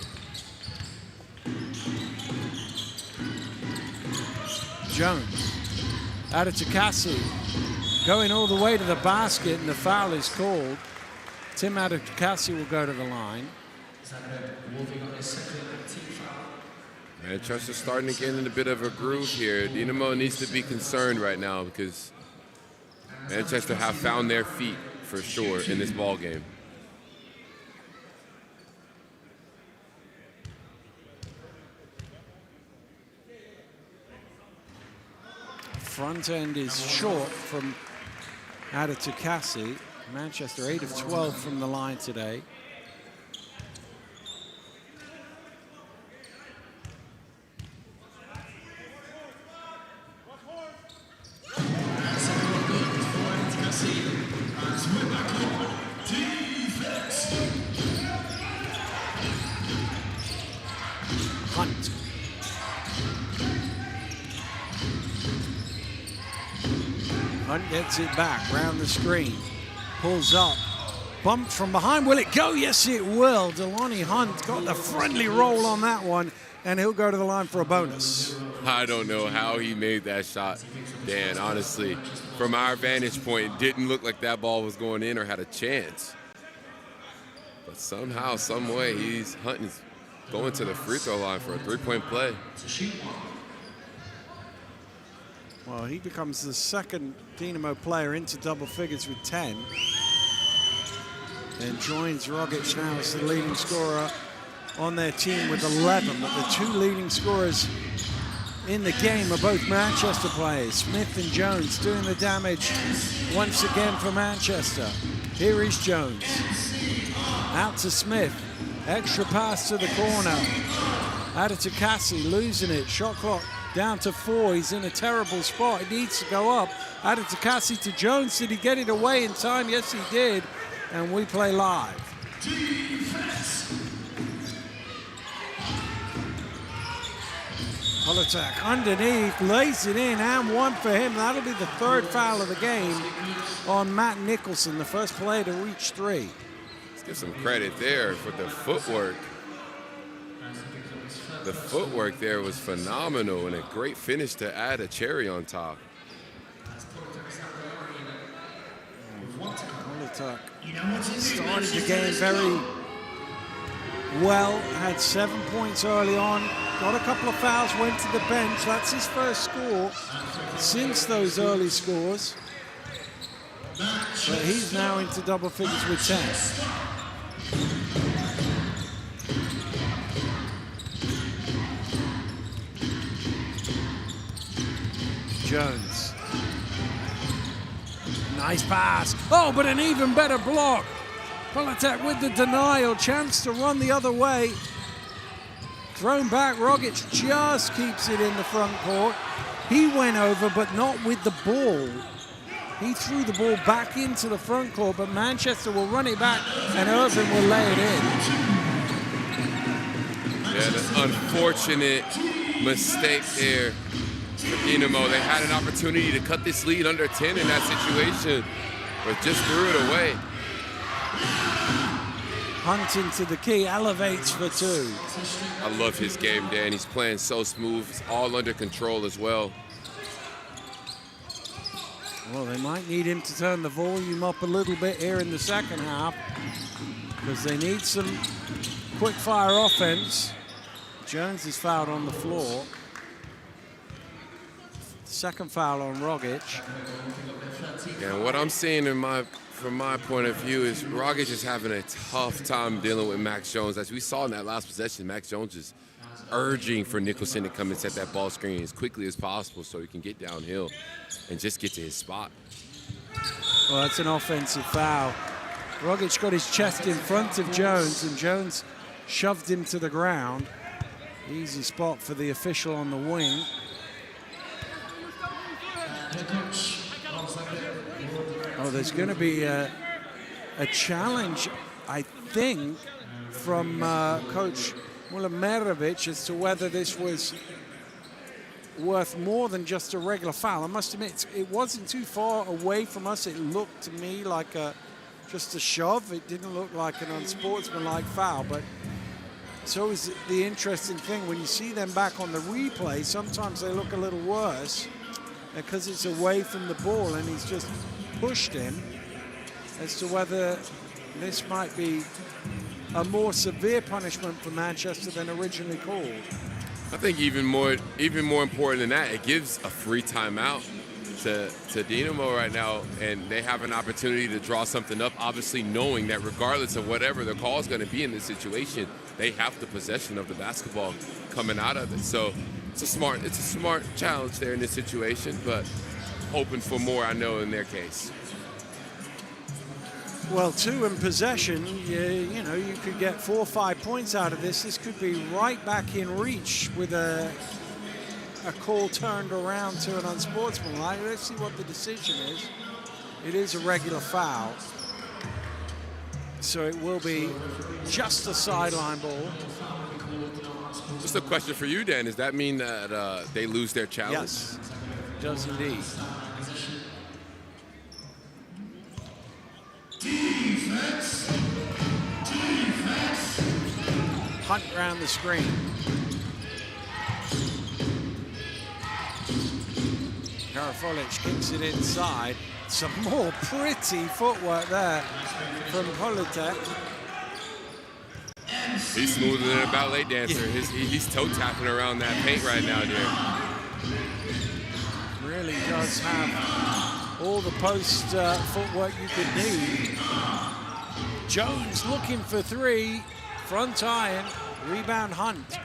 Jones. Out to Cassie. Going all the way to the basket, and the foul is called. Tim Adekasi will go to the line. Manchester starting to get in a bit of a groove here. Dinamo needs to be concerned right now because Manchester have found their feet for sure in this ball game. Front end is short from Adekasi. Manchester 8 of 12 from the line today. Hunt. Hunt gets it back, round the screen. Pulls up, Bumped from behind. Will it go? Yes, it will. Delonnie Hunt got the friendly roll on that one, and he'll go to the line for a bonus. I don't know how he made that shot, Dan, honestly. From our vantage point, it didn't look like that ball was going in or had a chance. But somehow, some way, Hunt's going to the free throw line for a three-point play. Well, he becomes the second Dinamo player into double figures with 10. And joins Rogic now as the leading scorer on their team with 11. But the two leading scorers in the game are both Manchester players. Smith and Jones doing the damage once again for Manchester. Here is Jones. Out to Smith. Extra pass to the corner. Out to Cassie, losing it. Shot clock down to 4. He's in a terrible spot. He needs to go up. Out to Cassie to Jones. Did he get it away in time? Yes, he did. And we play live. Politak underneath, lays it in, and one for him. That'll be the third foul of the game on Matt Nicholson, the first player to reach 3. Let's give some credit there for the footwork. The footwork there was phenomenal and a great finish to add a cherry on top. Politak started the game very well, had 7 points early on, got a couple of fouls, went to the bench. That's his first score since those early scores. But he's now into double figures with 10. Jones. Nice pass. Oh, but an even better block. Politak with the denial. Chance to run the other way. Thrown back. Rogic just keeps it in the front court. He went over, but not with the ball. He threw the ball back into the front court, but Manchester will run it back, and Irvin will lay it in. Yeah, the unfortunate mistake there for Dinamo. They had an opportunity to cut this lead under 10 in that situation, but just threw it away. Hunt into the key, elevates for 2. I love his game, Dan. He's playing so smooth. It's all under control as well. Well, they might need him to turn the volume up a little bit here in the second half because they need some quick-fire offense. Jones is fouled on the floor. Second foul on Rogic. And what I'm seeing from my point of view is Rogic is having a tough time dealing with Max Jones. As we saw in that last possession, Max Jones is urging for Nicholson to come and set that ball screen as quickly as possible so he can get downhill and just get to his spot. Well, that's an offensive foul. Rogic got his chest in front of Jones, and Jones shoved him to the ground. Easy spot for the official on the wing. Oh, there's going to be a challenge, I think, from Coach Mulamirovic as to whether this was worth more than just a regular foul. I must admit, it wasn't too far away from us. It looked to me like just a shove. It didn't look like an unsportsmanlike foul, but it's always the interesting thing when you see them back on the replay. Sometimes they look a little worse because it's away from the ball and he's just pushed him, as to whether this might be a more severe punishment for Manchester than originally called. I think even more important than that, it gives a free timeout to Dinamo right now, and they have an opportunity to draw something up, obviously knowing that regardless of whatever the call is going to be in this situation, they have the possession of the basketball coming out of it. So it's a smart challenge there in this situation, but hoping for more, I know, in their case. Well, 2 in possession, you know, you could get 4 or 5 points out of this. This could be right back in reach with a call turned around to an unsportsmanlike. Let's see what the decision is. It is a regular foul, so it will be just a sideline ball. Just a question for you, Dan. Does that mean that they lose their challenge? Yes, it does indeed. Defense. Defense. Hunt round the screen. Karafolic kicks it inside. Some more pretty footwork there from Politek. He's smoother than a ballet dancer. He's toe tapping around that paint right now, dude. Really does have all the post footwork you could need. Jones looking for three. Front iron. Rebound Hunt.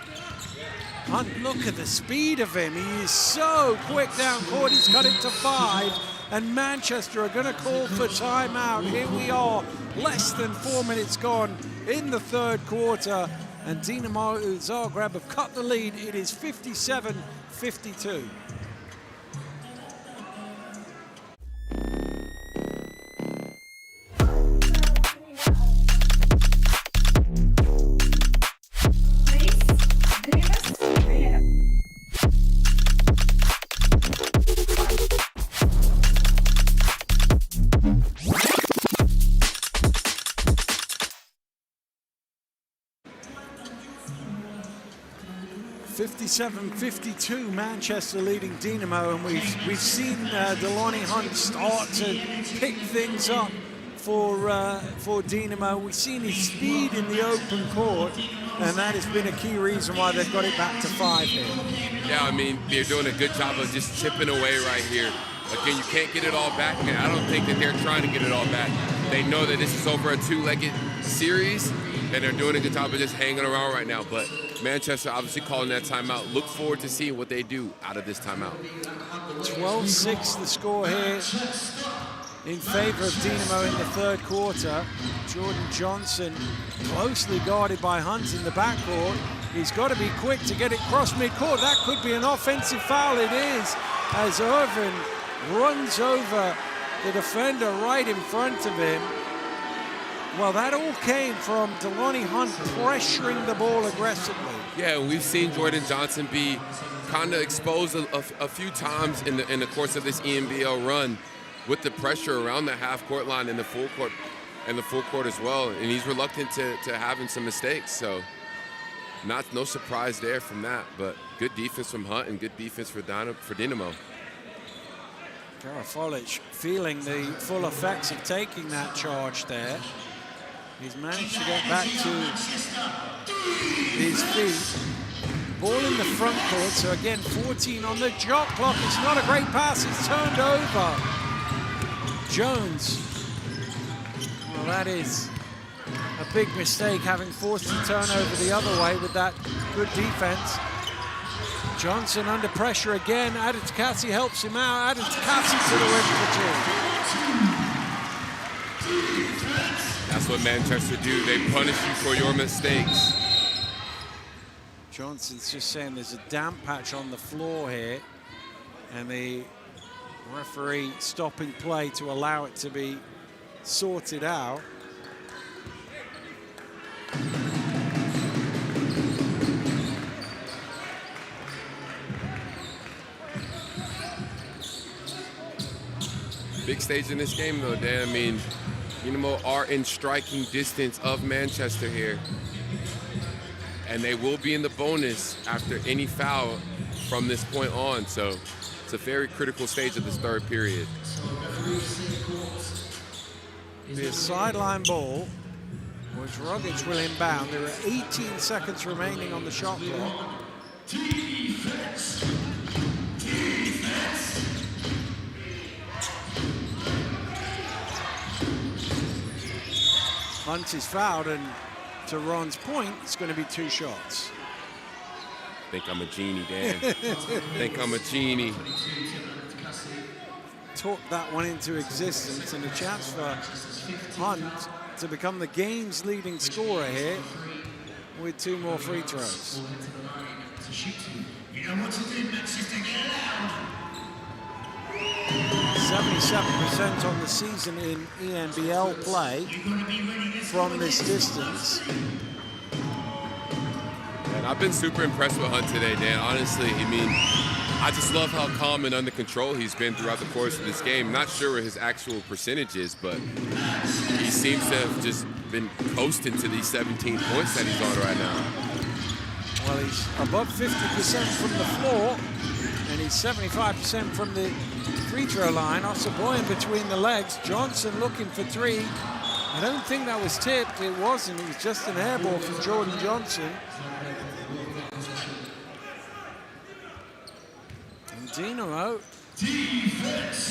Hunt, look at the speed of him. He is so quick down court. He's cut it to 5. And Manchester are going to call for timeout. Here we are, less than 4 minutes gone in the third quarter. And Dinamo Zagreb have cut the lead. It is 57-52. (57-52), Manchester leading Dinamo, and we've seen Delaney Hunt start to pick things up for Dinamo. We've seen his speed in the open court, and that has been a key reason why they've got it back to 5 here. Yeah, I mean, they're doing a good job of just chipping away right here. Again, you can't get it all back, and I don't think that they're trying to get it all back. They know that this is over a 2-legged series, and they're doing a good job of just hanging around right now. But Manchester obviously calling that timeout. Look forward to seeing what they do out of this timeout. 12-6 the score here in favor of Dinamo in the third quarter. Jordan Johnson closely guarded by Hunt in the backcourt. He's got to be quick to get it cross midcourt. That could be an offensive foul. It is, as Irvin runs over the defender right in front of him. Well, that all came from Delaney Hunt pressuring the ball aggressively. Yeah, we've seen Jordan Johnson be kind of exposed a few times in the course of this ENBL run with the pressure around the half-court line and the full court as well. And he's reluctant to having some mistakes. So no surprise there from that. But good defense from Hunt and good defense for Dinamo. Karafolic feeling the full effects of taking that charge there. He's managed to get back to his feet. Ball in the front court, so again, 14 on the shot clock. It's not a great pass, it's turned over. Jones. Well, that is a big mistake, having forced the turnover the other way with that good defense. Johnson under pressure again. Adetokasi helps him out. Adetokasi to the rim for 2. That's what Manchester do. They punish you for your mistakes. Johnson's just saying there's a damp patch on the floor here, and the referee stopping play to allow it to be sorted out. Big stage in this game, though, Dan. I mean, Dinamo are in striking distance of Manchester here. And they will be in the bonus after any foul from this point on. So it's a very critical stage of this third period. The sideline ball, which Rogic will inbound. There are 18 seconds remaining on the shot clock. Defense. Hunt is fouled, and to Ron's point, it's going to be 2 shots. Think I'm a genie, Dan. Think I'm a genie. Talk that one into existence, and a chance for Hunt to become the game's leading scorer here with 2 more free throws. You know what to do, Manchester, get loud. 77% on the season in ENBL play from this distance. And I've been super impressed with Hunt today, Dan. Honestly, I mean, I just love how calm and under control he's been throughout the course of this game. Not sure what his actual percentage is, but he seems to have just been coasting to these 17 points that he's on right now. Well, he's above 50% from the floor, and he's 75% from the free throw line. Ossaboyan between the legs. Johnson looking for three. I don't think that was tipped. It wasn't. It was just an air ball from Jordan Johnson. And Dinamo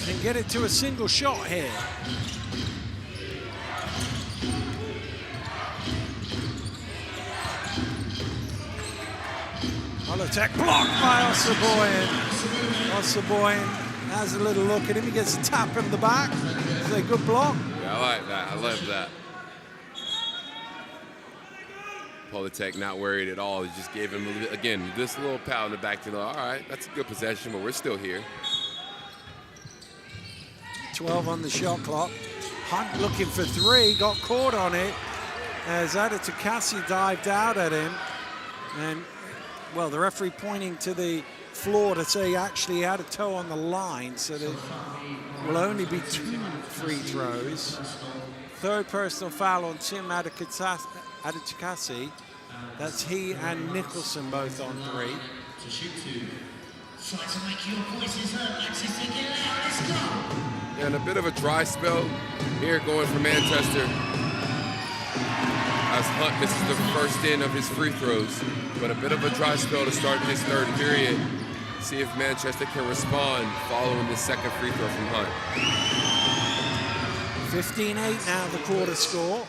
can get it to a single shot here. Attack blocked by Ossaboyan. Ossaboyan has a little look at him. He gets a tap in the back. It's a good block. Yeah, I like that. I love that. Politek not worried at all. He just gave him, again, this little pat in the back to know, all right, that's a good possession, but we're still here. 12 on the shot clock. Hunt looking for three, got caught on it as Adetukasi dived out at him. And, well, the referee pointing to the floor to say he actually had a toe on the line, so there will only be 2 free throws. Third personal foul on Tim Adetukasi. That's he and Nicholson both on 3. And a bit of a dry spell here going for Manchester, as Hunt misses the first in of his free throws. But a bit of a dry spell to start this third period. See if Manchester can respond following the second free throw from Hunt. 15-8 now the quarter score.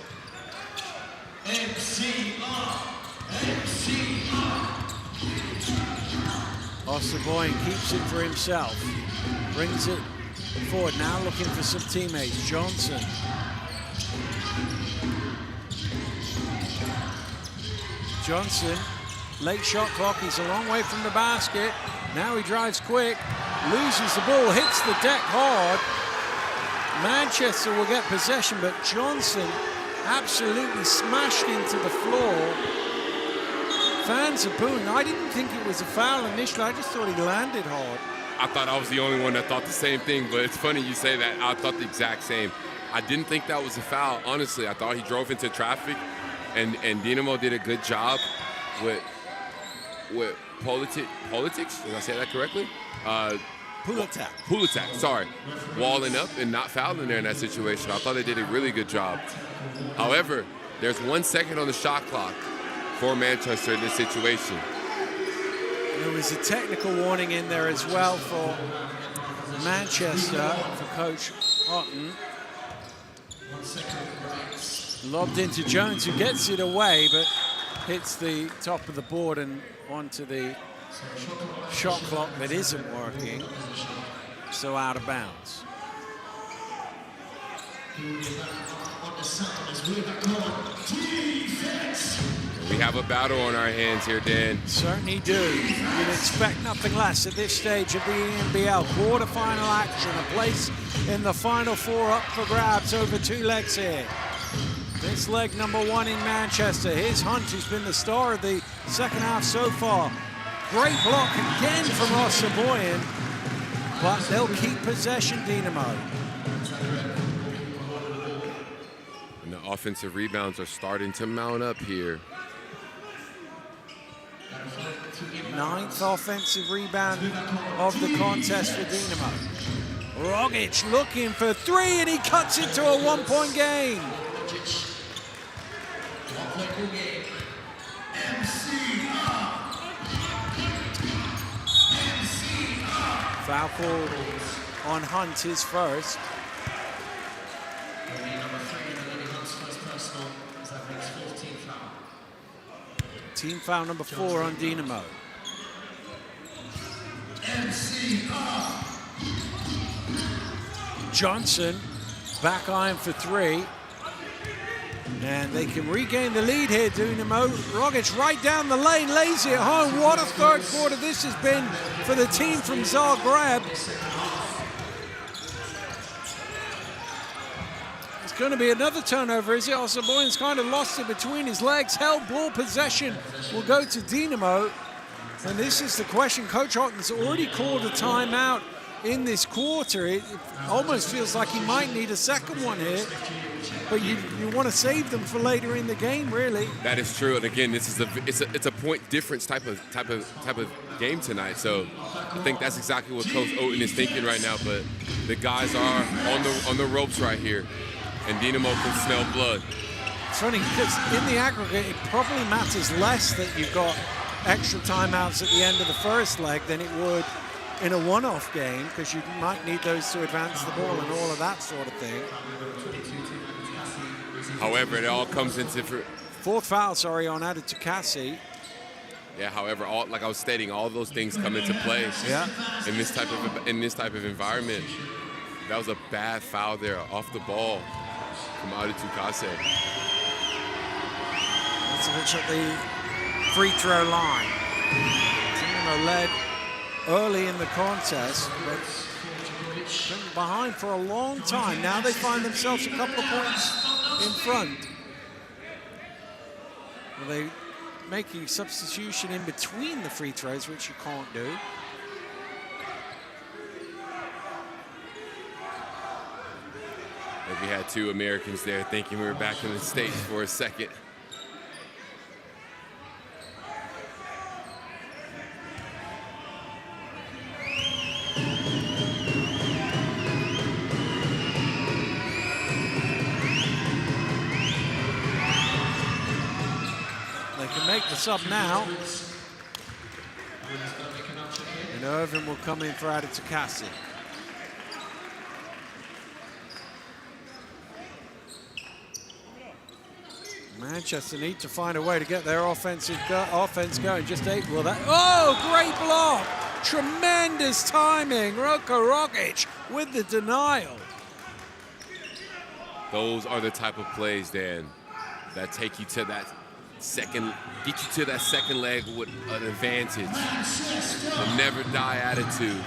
Ossaboyan keeps it for himself. Brings it forward now, looking for some teammates. Johnson. Johnson, late shot clock. He's a long way from the basket. Now he drives quick, loses the ball, hits the deck hard. Manchester will get possession, but Johnson absolutely smashed into the floor. Fans are booing. I didn't think it was a foul initially. I just thought he landed hard. I thought I was the only one that thought the same thing, but it's funny you say that. I thought the exact same. I didn't think that was a foul, honestly. I thought he drove into traffic, and Dinamo did a good job with politics. Did I say that correctly? Politek, sorry. Walling up and not fouling there in that situation. I thought they did a really good job. However, there's 1 second on the shot clock for Manchester in this situation. There was a technical warning in there as well for Manchester, for Coach Otten. Lobbed into Jones, who gets it away, but hits the top of the board and onto the shot clock that isn't working, so out of bounds. We have a battle on our hands here, Dan. Certainly do. You'd expect nothing less at this stage of the ENBL quarterfinal action. A place in the Final Four up for grabs over 2 legs here. This leg number 1 in Manchester. Here's Hunt, who's been the star of the second half so far. Great block again from Ossaboyan, but they'll keep possession, Dinamo. And the offensive rebounds are starting to mount up here. 9th offensive rebound of the contest for Dinamo. Rogic looking for 3, and he cuts it to a 1-point game. Foul call on Hunt, his first. Team foul number 4 on Dinamo. Johnson, back iron for 3. And they can regain the lead here, Dinamo. Rogic right down the lane, lays it home. What a third quarter this has been for the team from Zagreb. It's going to be another turnover, is it? Ossaboyan's kind of lost it between his legs. Held ball possession will go to Dinamo. And this is the question. Coach Otten's already called a timeout in this quarter. It almost feels like he might need a second one here, but you want to save them for later in the game, really. That is true. And again, this is it's a point difference type of game tonight. So I think that's exactly what Coach Otten is thinking right now. But the guys are on the ropes right here, and Dinamo can smell blood. It's funny because in the aggregate, it probably matters less that you've got extra timeouts at the end of the first leg than it would in a one-off game, because you might need those to advance the ball and all of that sort of thing. However, it all comes into fourth foul, sorry, on added to Cassie. Yeah. However, like I was stating, all those things come into play. Yeah. In this type of environment. That was a bad foul there off the ball from Added to Cassie. It's at the free throw line. Dinamo led early in the contest, but been behind for a long time. Now they find themselves a couple of points in front. Well, they making substitution in between the free throws, which you can't do. We had two Americans there thinking we were back in the States for a second. They can make the sub now. And Irvin will come in for added to Cassie. Manchester need to find a way to get their offense going. Just 8. Well, that. Oh, great block! Tremendous timing. Rogic with the denial. Those are the type of plays, Dan, that take you to that second, get you to that second leg with an advantage. The never die attitude.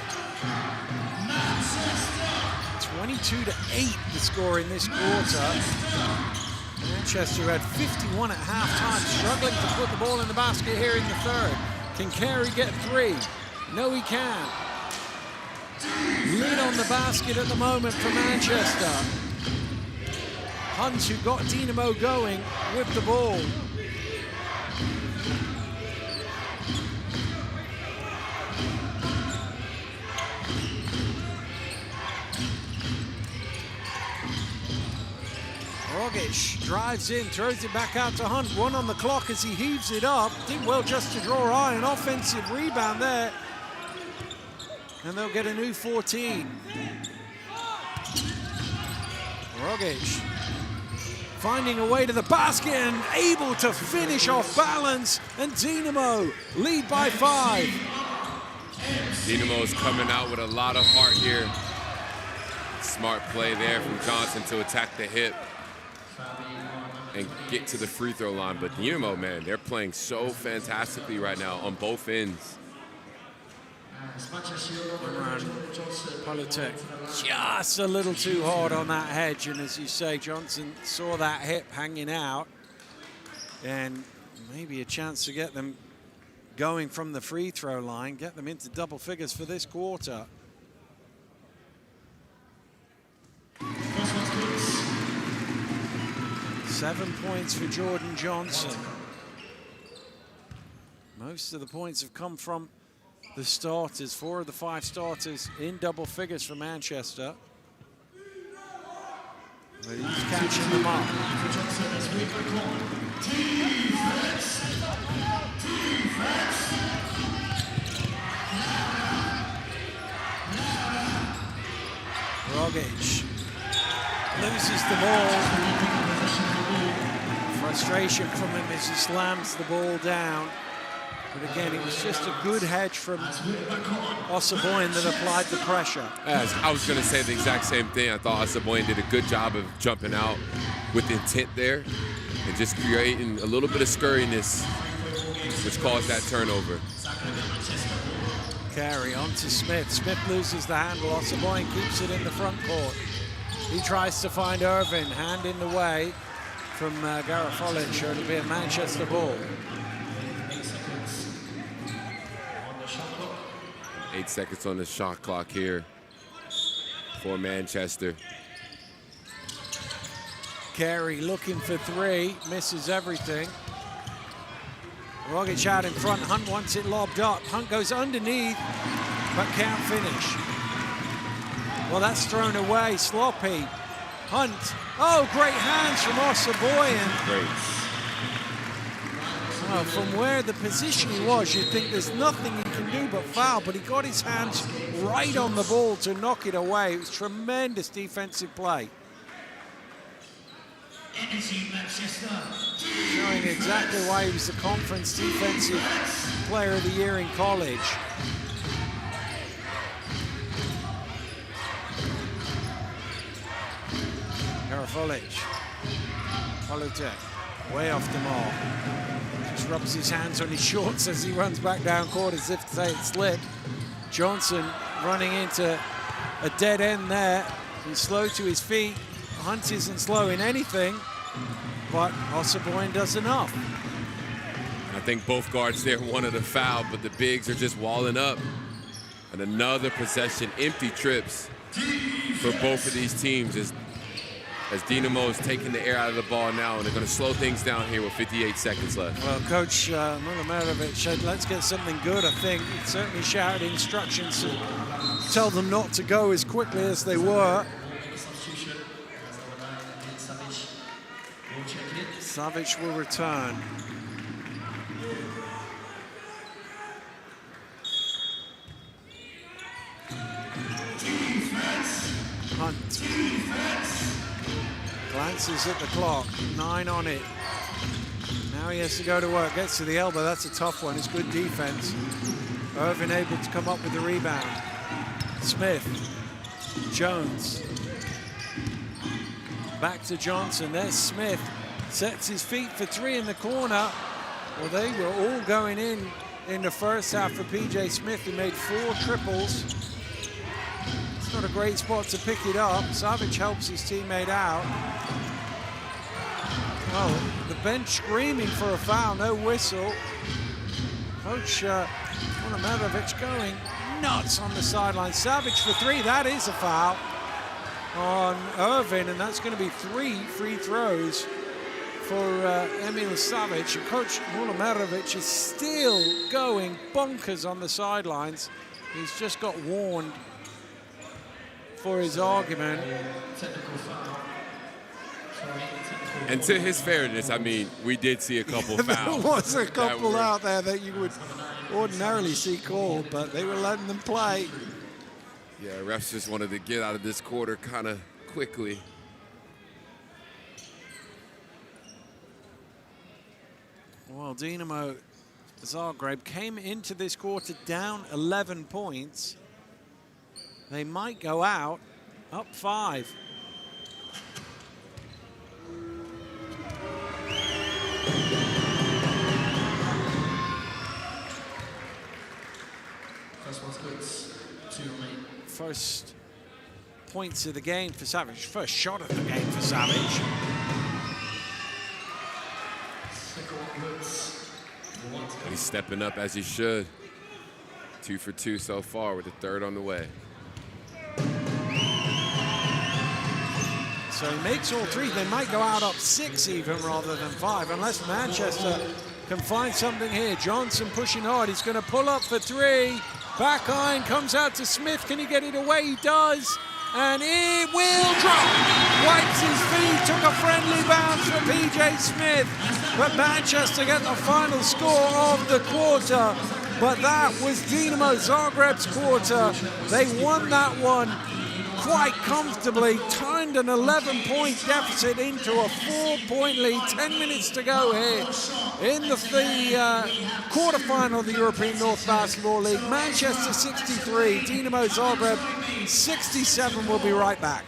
22-8 the score in this quarter. Manchester had 51 at halftime, struggling to put the ball in the basket here in the third. Can Carey get 3? No, he can. Lead on the basket at the moment for Manchester. Hunt, who got Dinamo going, with the ball. Rogic drives in, throws it back out to Hunt. 1 on the clock as he heaves it up. Did well just to draw eye. An offensive rebound there. And they'll get a new 14. Rogic finding a way to the basket and able to finish off balance. And Dinamo lead by 5. Dinamo's coming out with a lot of heart here. Smart play there from Johnson to attack the hip and get to the free throw line. But Dinamo, man, they're playing so fantastically right now on both ends. Politek just a little too hard on that hedge, and as you say, Johnson saw that hip hanging out, and maybe a chance to get them going from the free throw line, get them into double figures for this quarter. Seven points for Jordan Johnson. Most of the points have come from the starters. 4 of the 5 starters in double figures for Manchester. But he's catching them up. Rogic loses the ball. Frustration from him as he slams the ball down. But again, it was just a good hedge from Osaboyan that applied the pressure. I was going to say the exact same thing. I thought Osaboyan did a good job of jumping out with intent there and just creating a little bit of scurriness, which caused that turnover. Carey on to Smith. Smith loses the handle. Osaboyan keeps it in the front court. He tries to find Irvin, hand in the way from Garafolic. It'll be a Manchester ball. 8 seconds on the shot clock here for Manchester. Carey looking for three, misses everything. Rogic out in front, Hunt wants it lobbed up. Hunt goes underneath, but can't finish. Well, that's thrown away, sloppy. Hunt, oh, great hands from Osaboyan. Great. Oh, from where the position he was, you'd think there's nothing he can do but foul, but he got his hands right on the ball to knock it away. It was tremendous defensive play. Showing exactly why he was the conference defensive player of the year in college. Karafulic, Polutek, way off the mark. Just rubs his hands on his shorts as he runs back down court as if to say it slipped. Johnson running into a dead end there. He's slow to his feet. Hunt isn't slow in anything, but Osaboyan does enough. I think both guards there wanted a foul, but the bigs are just walling up. And another possession, empty trips for both of these teams as Dinamo is taking the air out of the ball now, and they're going to slow things down here with 58 seconds left. Well, Coach Milomировich said, let's get something good, I think. He certainly shouted instructions to tell them not to go as quickly as they were. Savic will return. Hunt. Glances at the clock, 9 on it. Now he has to go to work, gets to the elbow, that's a tough one, it's good defense. Irvin able to come up with the rebound. Smith, Jones. Back to Johnson, there's Smith. Sets his feet for three in the corner. Well, they were all going in the first half for PJ Smith, who made 4 triples. It's not a great spot to pick it up. Savic helps his teammate out. Oh, the bench screaming for a foul, no whistle. Coach Milomировich going nuts on the sideline. Savic for 3, that is a foul on Irvin, and that's going to be 3 free throws for Emil Savic. And Coach Milomировich is still going bonkers on the sidelines. He's just got warned for his argument. And to his fairness, I mean, we did see a couple fouls. There was a couple out there that you would ordinarily see called, but they were letting them play. Yeah, refs just wanted to get out of this quarter kind of quickly. Well, Dinamo Zagreb came into this quarter down 11 points. They might go out up 5. First points of the game for Savic. First shot of the game for Savic. He's stepping up as he should. 2 for 2 so far with the 3rd on the way. So he makes all 3. They might go out up 6 even rather than 5, unless Manchester can find something here. Johnson pushing hard. He's going to pull up for 3. Back iron comes out to Smith. Can he get it away? He does. And it will drop. Wipes his feet. Took a friendly bounce for PJ Smith. But Manchester get the final score of the quarter. But that was Dinamo Zagreb's quarter. They won that one quite comfortably, turned an 11-point deficit into a 4-point lead. 10 minutes to go here in the quarterfinal of the European North Basketball League. Manchester 63, Dinamo Zagreb 67. We'll be right back.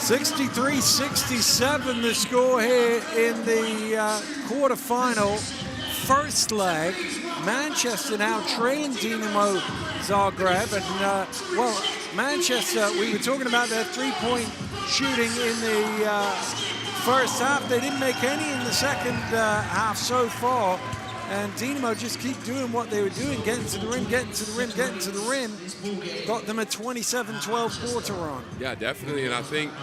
63-67 the score here in the quarterfinal first leg. Manchester now trailing Dinamo Zagreb. And, well, Manchester, we were talking about their three-point shooting in the first half. They didn't make any in the second half so far. And Dinamo just keep doing what they were doing, getting to the rim, getting to the rim, getting to the rim. Got them a 27-12 quarter run. Yeah, definitely. And I think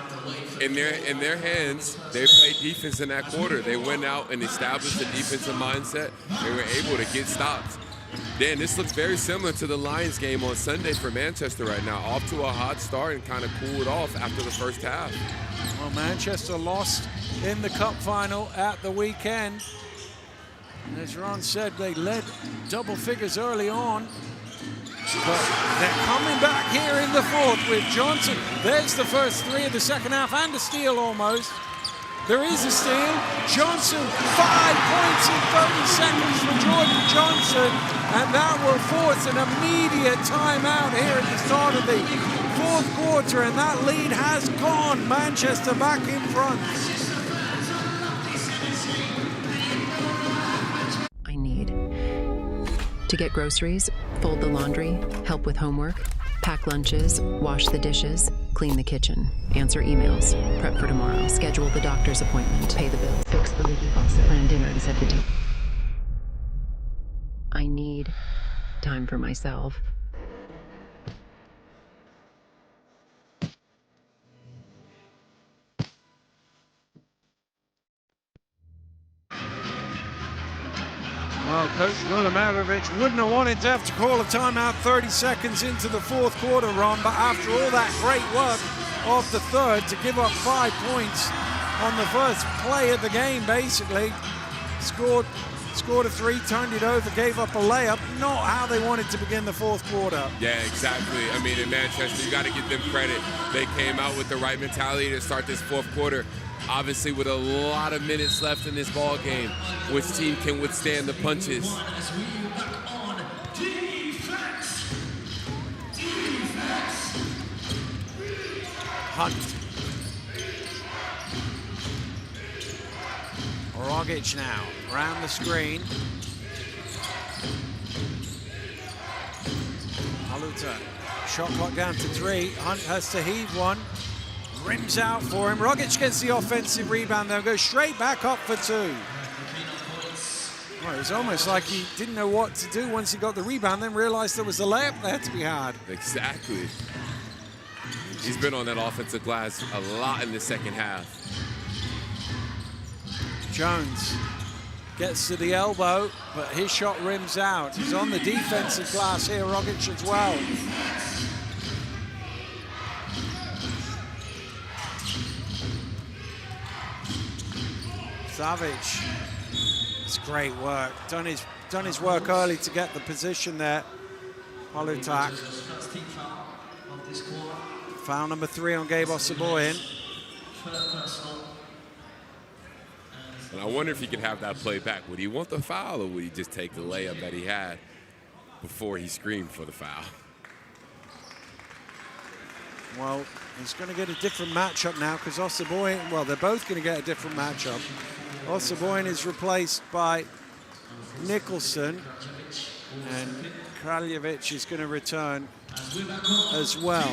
in their hands, they played defense in that quarter. They went out and established a defensive mindset. They were able to get stops. Dan, this looks very similar to the Lions game on Sunday for Manchester right now. Off to a hot start and kind of cooled off after the first half. Well, Manchester lost in the cup final at the weekend. As Ron said, they led double figures early on. But they're coming back here in the fourth with Johnson. There's the first three of the second half and a steal almost. There is a steal. Johnson, 5 points in 30 seconds for Jordan Johnson. And that will force an immediate timeout here at the start of the fourth quarter. And that lead has gone. Manchester back in front. I need to get groceries, fold the laundry, help with homework, pack lunches, wash the dishes, clean the kitchen, answer emails, prep for tomorrow, schedule the doctor's appointment, pay the bills, fix the leaky faucet, plan dinner and set the table. I need time for myself. Well, Coach Milanovic wouldn't have wanted to have to call a timeout 30 seconds into the fourth quarter, Ron, but after all that great work of the third to give up 5 points on the first play of the game, basically, scored a three, turned it over, gave up a layup, not how they wanted to begin the fourth quarter. Yeah, exactly. I mean, in Manchester, you got to give them credit. They came out with the right mentality to start this fourth quarter. Obviously, with a lot of minutes left in this ball game, which team can withstand the punches? Hunt. Rogic now, around the screen. Haluta, shot clock down to 3. Hunt has to heave one. Rims out for him. Rogic gets the offensive rebound, though, goes straight back up for 2. Well, it was almost like he didn't know what to do once he got the rebound, then realized there was a layup there to be had. Exactly. He's been on that offensive glass a lot in the second half. Jones gets to the elbow, but his shot rims out. He's on the defensive glass here, Rogic as well. Savage, it's great work. Done his work early to get the position there. Halutak. Foul number 3 on Gabe Osaboyan. And I wonder if he could have that play back. Would he want the foul, or would he just take the layup that he had before he screamed for the foul? Well, he's going to get a different matchup now because Osaboyan, well, they're both going to get a different matchup. Osaboyan is replaced by Nicholson, and Kraljevic is going to return as well.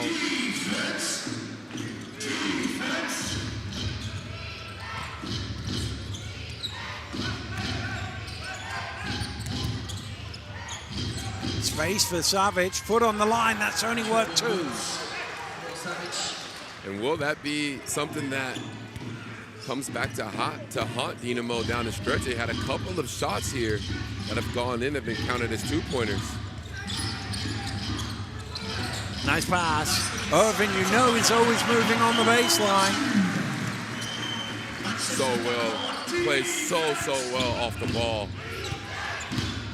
Space for Savage, foot on the line, that's only worth 2. And will that be something that comes back to haunt Dinamo down the stretch? They had a couple of shots here that have gone in, have been counted as 2-pointers. Nice pass. Irvin, you know he's always moving on the baseline. So well, plays so well off the ball.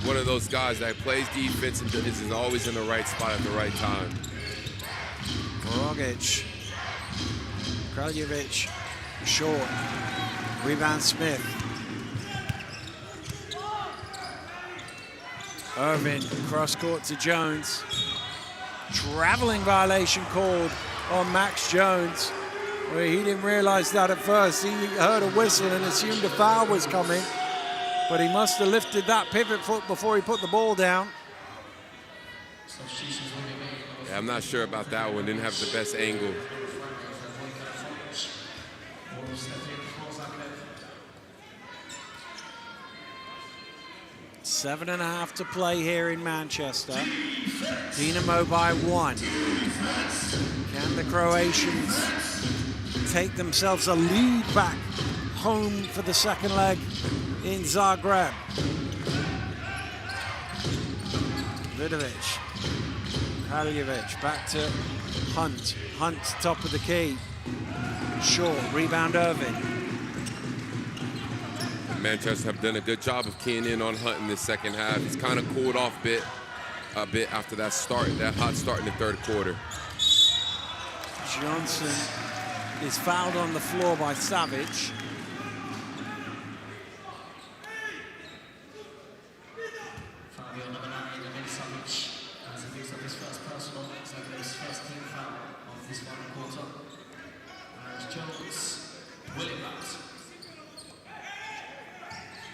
One of those guys that plays defense and is always in the right spot at the right time. Rogic. Kraljevic, short. Rebound Smith. Irvin, cross court to Jones. Traveling violation called on Max Jones. Well, he didn't realize that at first. He heard a whistle and assumed a foul was coming, but he must have lifted that pivot foot before he put the ball down. Yeah, I'm not sure about that one. Didn't have the best angle. 7.5 to play here in Manchester. Dinamo by 1. Can the Croatians take themselves a lead back home for the second leg in Zagreb? Vidovic, Kraljevic, back to Hunt. Hunt, top of the key. Short, rebound Irvin. Manchester have done a good job of keying in on Hunt in this second half. He's kind of cooled off a bit after that hot start in the third quarter. Johnson is fouled on the floor by Savage.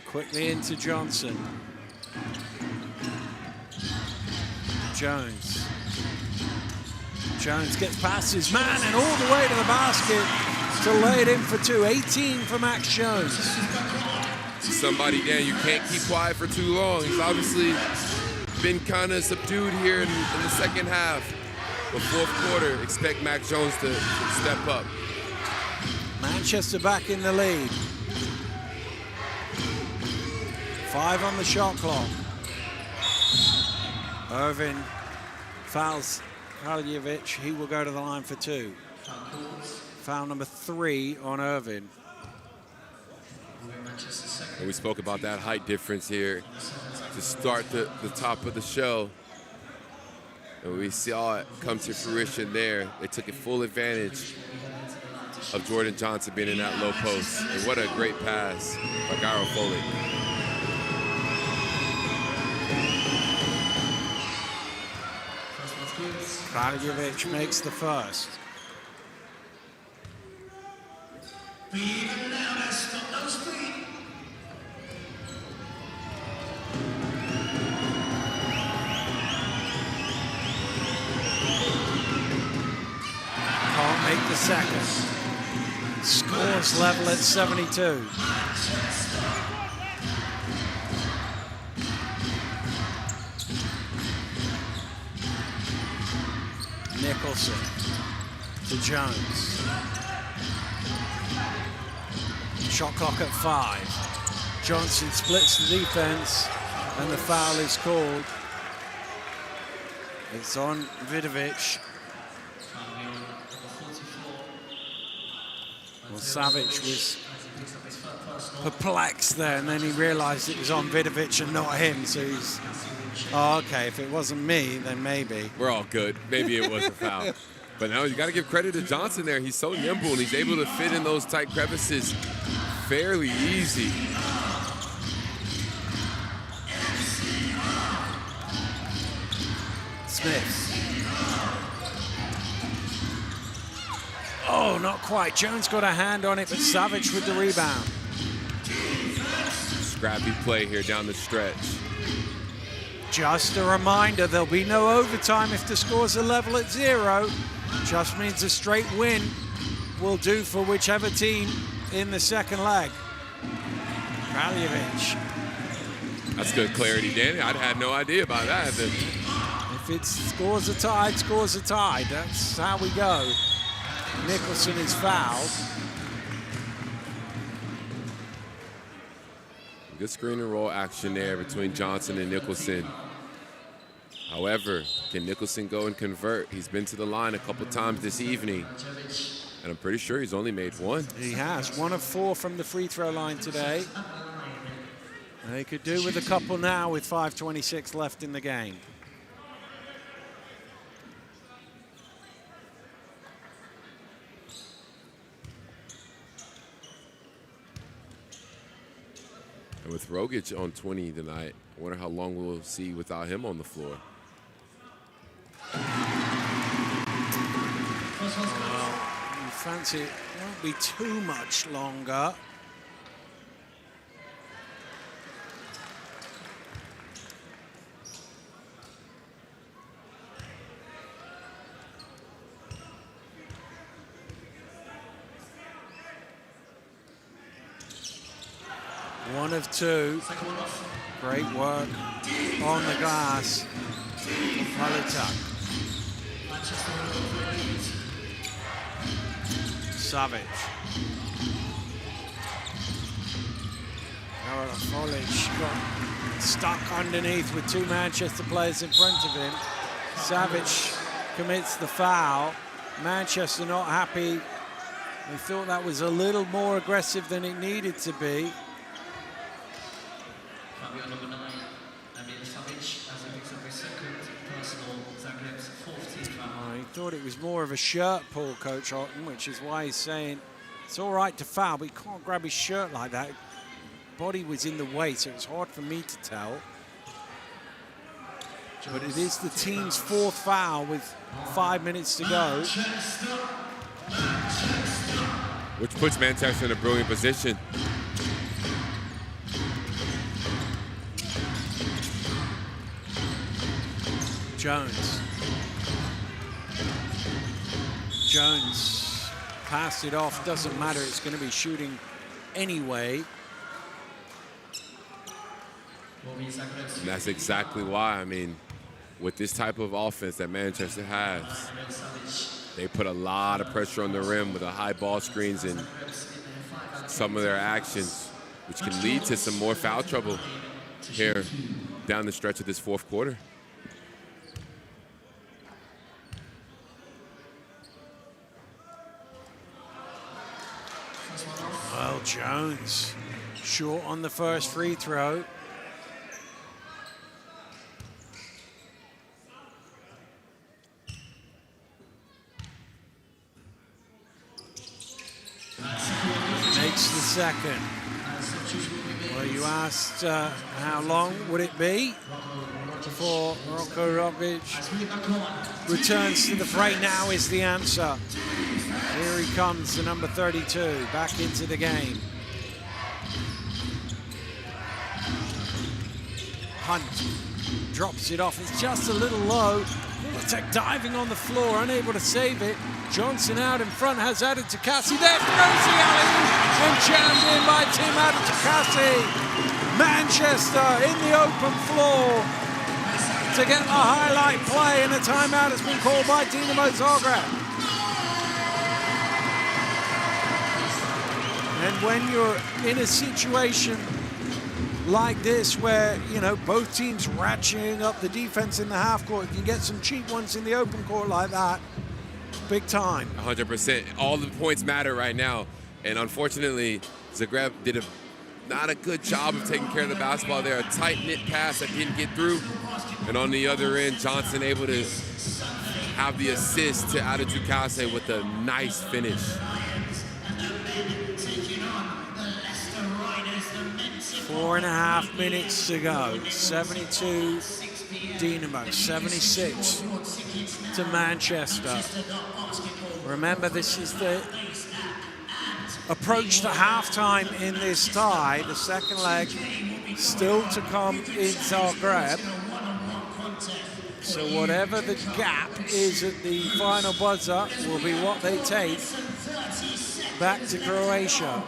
Quickly into Johnson. Jones. Jones gets past his man and all the way to the basket to lay it in for 2. 18 for Max Jones. Somebody, Dan, you can't keep quiet for too long. He's obviously been kind of subdued here in the second half. The fourth quarter, expect Max Jones to step up. Manchester back in the lead. 5 on the shot clock. Irvin fouls Kraljevic. He will go to the line for 2. Foul number 3 on Irvin. And we spoke about that height difference here to start the top of the show. And we saw it come to fruition there. They took a full advantage of Jordan Johnson being in that low post. And what a great pass by Gyro Foley. Kraljevic makes the first. Can't make the second. Scores level at 72. Nicholson to Jones. Shot clock at 5. Johnson splits the defense and the foul is called. It's on Vidovic. Well, Savage was perplexed there and then he realized it was on Vidovic and not him, so he's, oh, okay, if it wasn't me, then maybe. We're all good. Maybe it was a foul. But now you got to give credit to Johnson there. He's so nimble and he's able to fit in those tight crevices fairly easy. Smith. Oh, not quite. Jones got a hand on it, but Savage with the rebound. Scrappy play here down the stretch. Just a reminder, there'll be no overtime if the scores are level at 0. Just means a straight win will do for whichever team in the second leg. Kraljevic. That's good clarity, Danny. I'd had no idea about that. If it's scores are tied, scores are tied. That's how we go. Nicholson is fouled. Good screen and roll action there between Johnson and Nicholson. However, can Nicholson go and convert? He's been to the line a couple times this evening, and I'm pretty sure he's only made 1. He has. 1 of 4 from the free throw line today. They could do with a couple now with 5:26 left in the game. And with Rogic on 20 tonight, I wonder how long we'll see without him on the floor. Well, fancy it won't be too much longer. One of two. Great work on the glass. Savic. Now Folic got stuck underneath with two Manchester players in front of him. Savic commits the foul. Manchester not happy. They thought that was a little more aggressive than it needed to be. He thought it was more of a shirt pull, Coach Otten, which is why he's saying it's all right to foul, but he can't grab his shirt like that. Body was in the way, so it's hard for me to tell. But it is the team's fourth foul with 5 minutes to go. Which puts Manchester in a brilliant position. Jones passed it off, doesn't matter, it's going to be shooting anyway. And that's exactly why, I mean, with this type of offense that Manchester has, they put a lot of pressure on the rim with the high ball screens and some of their actions, which can lead to some more foul trouble here down the stretch of this fourth quarter. Well, Jones short on the first free throw. Makes the second. Well, you asked how long would it be before Rocco Rogic returns to the fray. Now is the answer. Here he comes, the number 32, back into the game. Hunt drops it off. It's just a little low. Tech diving on the floor, unable to save it. Johnson out in front, has added to Cassie. There throws the alley and jammed in by Tim added to Cassie. Manchester in the open floor to get the highlight play, and a timeout has been called by Dinamo Zagreb. And when you're in a situation like this where, you know, both teams ratcheting up the defense in the half court, you get some cheap ones in the open court like that, big time. 100%. All the points matter right now. And unfortunately, Zagreb did not a good job of taking care of the basketball there. A tight-knit pass that didn't get through. And on the other end, Johnson able to have the assist to Adatu Kase with a nice finish. 4.5 minutes to go. 72 Dinamo, 76 to Manchester. Remember, this is the approach to halftime in this tie. The second leg still to come in Zagreb. So whatever the gap is at the final buzzer will be what they take back to Croatia.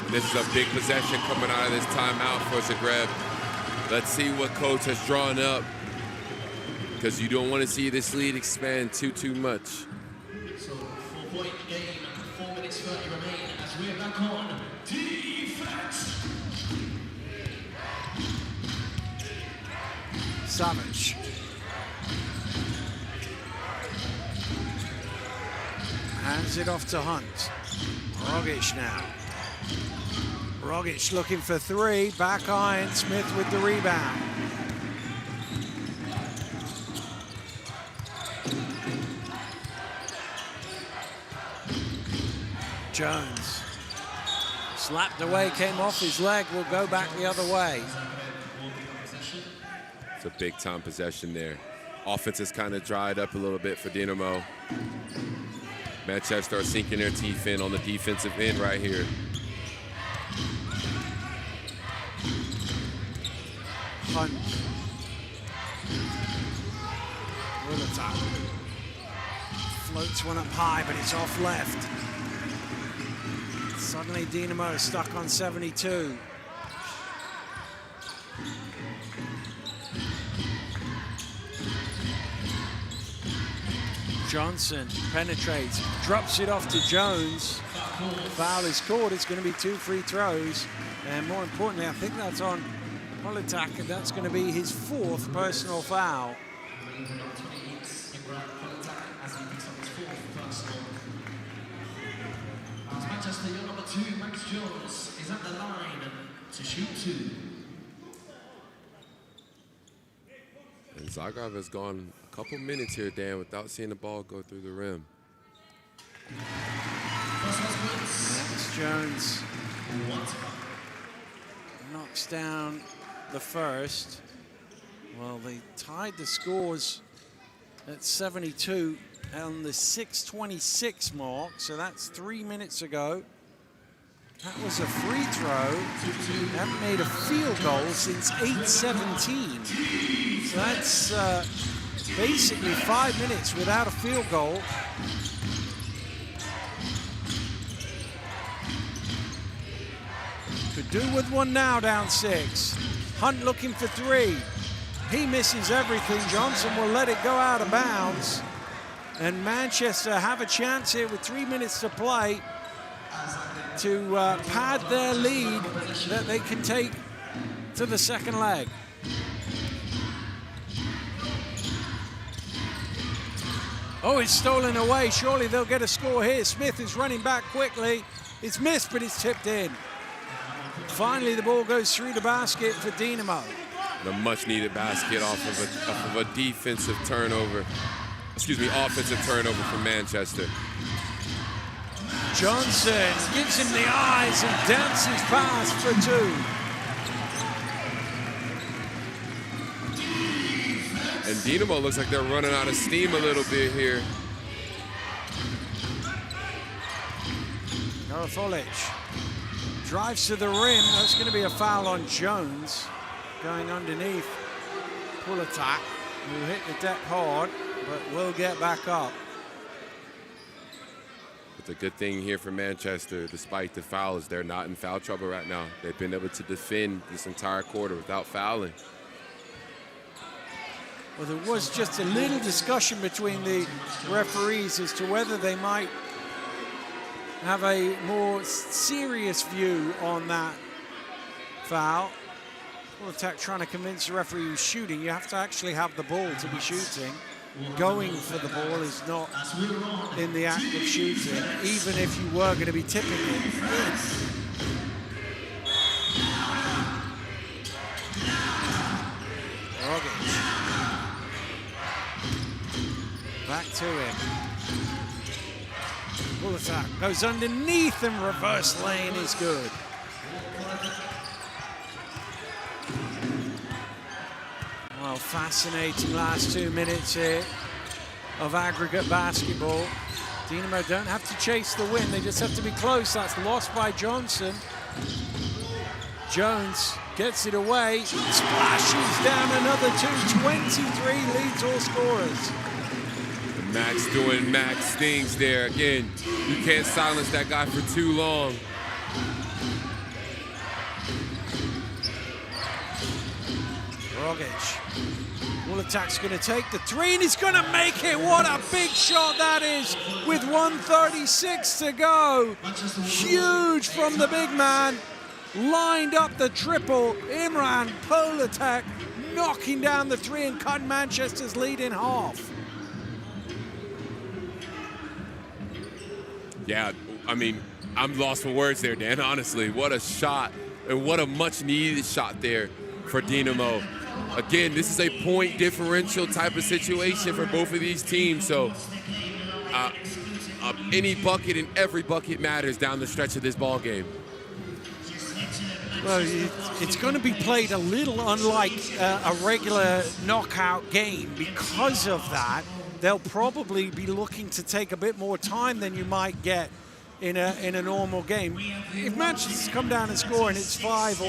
This is a big possession coming out of this timeout for Zagreb. Let's see what coach has drawn up, because you don't want to see this lead expand too much. So 4-point game, 4 minutes 30 remain as we're back on defense. Savic. Hands it off to Hunt. Rogic now. Rogic looking for three. Back iron. Smith with the rebound. Jones. Slapped away, came off his leg, will go back the other way. It's a big time possession there. Offense has kind of dried up a little bit for Dinamo. Manchester are sinking their teeth in on the defensive end right here. Hunt. Will attack. Floats one up high, but it's off left. Suddenly Dinamo is stuck on 72. Johnson penetrates, drops it off to Jones. Foul is called. It's going to be 2 free throws. And more importantly, I think that's on Politak, and that's going to be his 4th personal foul. Manchester, your number 2, Max Jones, is at the line to shoot 2. And Zagreb has gone a couple minutes here, Dan, without seeing the ball go through the rim. Max Jones knocks down the first. Well, they tied the scores at 72 on the 6:26 mark, so that's 3 minutes ago. That was a free throw. They haven't made a field goal since 8:17. So that's basically 5 minutes without a field goal. Could do with one now, down 6. Hunt looking for 3. He misses everything. Johnson will let it go out of bounds. And Manchester have a chance here with 3 minutes to play to pad their lead that they can take to the second leg. Oh, it's stolen away. Surely they'll get a score here. Smith is running back quickly. It's missed, but it's tipped in. Finally, the ball goes through the basket for Dinamo. The much-needed basket off of a defensive turnover. Excuse me, offensive turnover for Manchester. Johnson gives him the eyes and dances past for 2. And Dinamo looks like they're running out of steam a little bit here. Garafolic drives to the rim. That's going to be a foul on Jones. Going underneath Politak, who hit the deck hard, but will get back up. But the good thing here for Manchester, despite the fouls, they're not in foul trouble right now. They've been able to defend this entire quarter without fouling. Well, there was just a little discussion between the referees as to whether they might have a more serious view on that foul. Politak trying to convince the referee who's shooting. You have to actually have the ball to be shooting. Going for the ball is not in the act of shooting, even if you were going to be tipping it in. Rogic. Back to him. Politak goes underneath and reverse lane is good. Well, fascinating last 2 minutes here of aggregate basketball. Dinamo don't have to chase the win, they just have to be close. That's lost by Johnson. Jones gets it away, splashes down another 2, 23 leads all scorers. Max doing Max things there. Again, you can't silence that guy for too long. Rogic. Politak's going to take the 3 and he's going to make it. What a big shot that is with 1:36 to go. Huge from the big man. Lined up the triple. Imran Politak knocking down the 3 and cutting Manchester's lead in half. Yeah, I mean, I'm lost for words there, Dan, honestly. What a shot, and what a much-needed shot there for Dinamo. Again, this is a point differential type of situation for both of these teams, so any bucket and every bucket matters down the stretch of this ball game. Well, it's going to be played a little unlike a regular knockout game. Because of that, they'll probably be looking to take a bit more time than you might get in a normal game. If Manchester come down and score and it's 5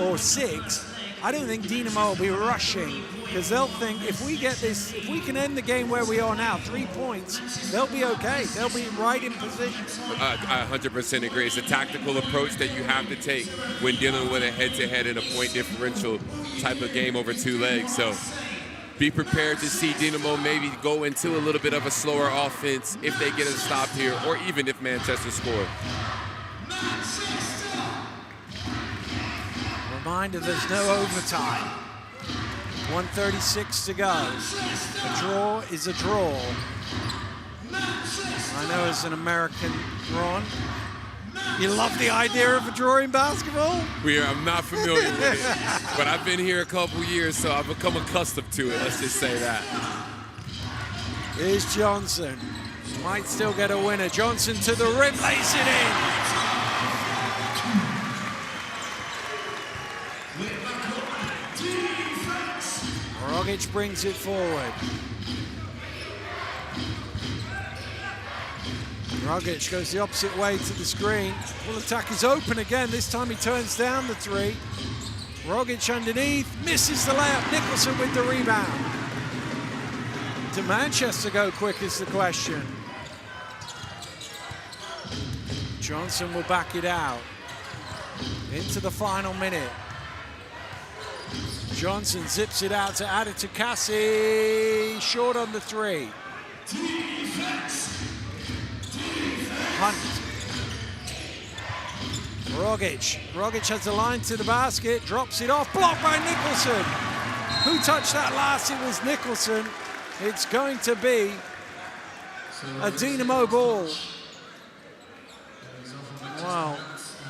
or 6, I don't think Dinamo will be rushing, because they'll think if we get this, if we can end the game where we are now, 3 points, they'll be okay. They'll be right in position. I 100% agree. It's a tactical approach that you have to take when dealing with a head-to-head and a point differential type of game over 2 legs. So be prepared to see Dinamo maybe go into a little bit of a slower offense if they get a stop here, or even if Manchester score. Reminder, there's no overtime. 1:36 to go. A draw is a draw. I know as an American, Ron, you love the idea of a draw in basketball? I'm not familiar with it, but I've been here a couple years, so I've become accustomed to it, let's just say that. Here's Johnson. Might still get a winner. Johnson to the rim, lays it in. Rogic brings it forward. Rogic goes the opposite way to the screen. Full attack is open again. This time he turns down the 3. Rogic underneath, misses the layup. Nicholson with the rebound. Do Manchester go quick is the question. Johnson will back it out. Into the final minute. Johnson zips it out to add it to Cassie. Short on the 3. Hunt. Rogic has the line to the basket, drops it off, blocked by Nicholson. Who touched that last? It was Nicholson. It's going to be a Dinamo ball. Wow.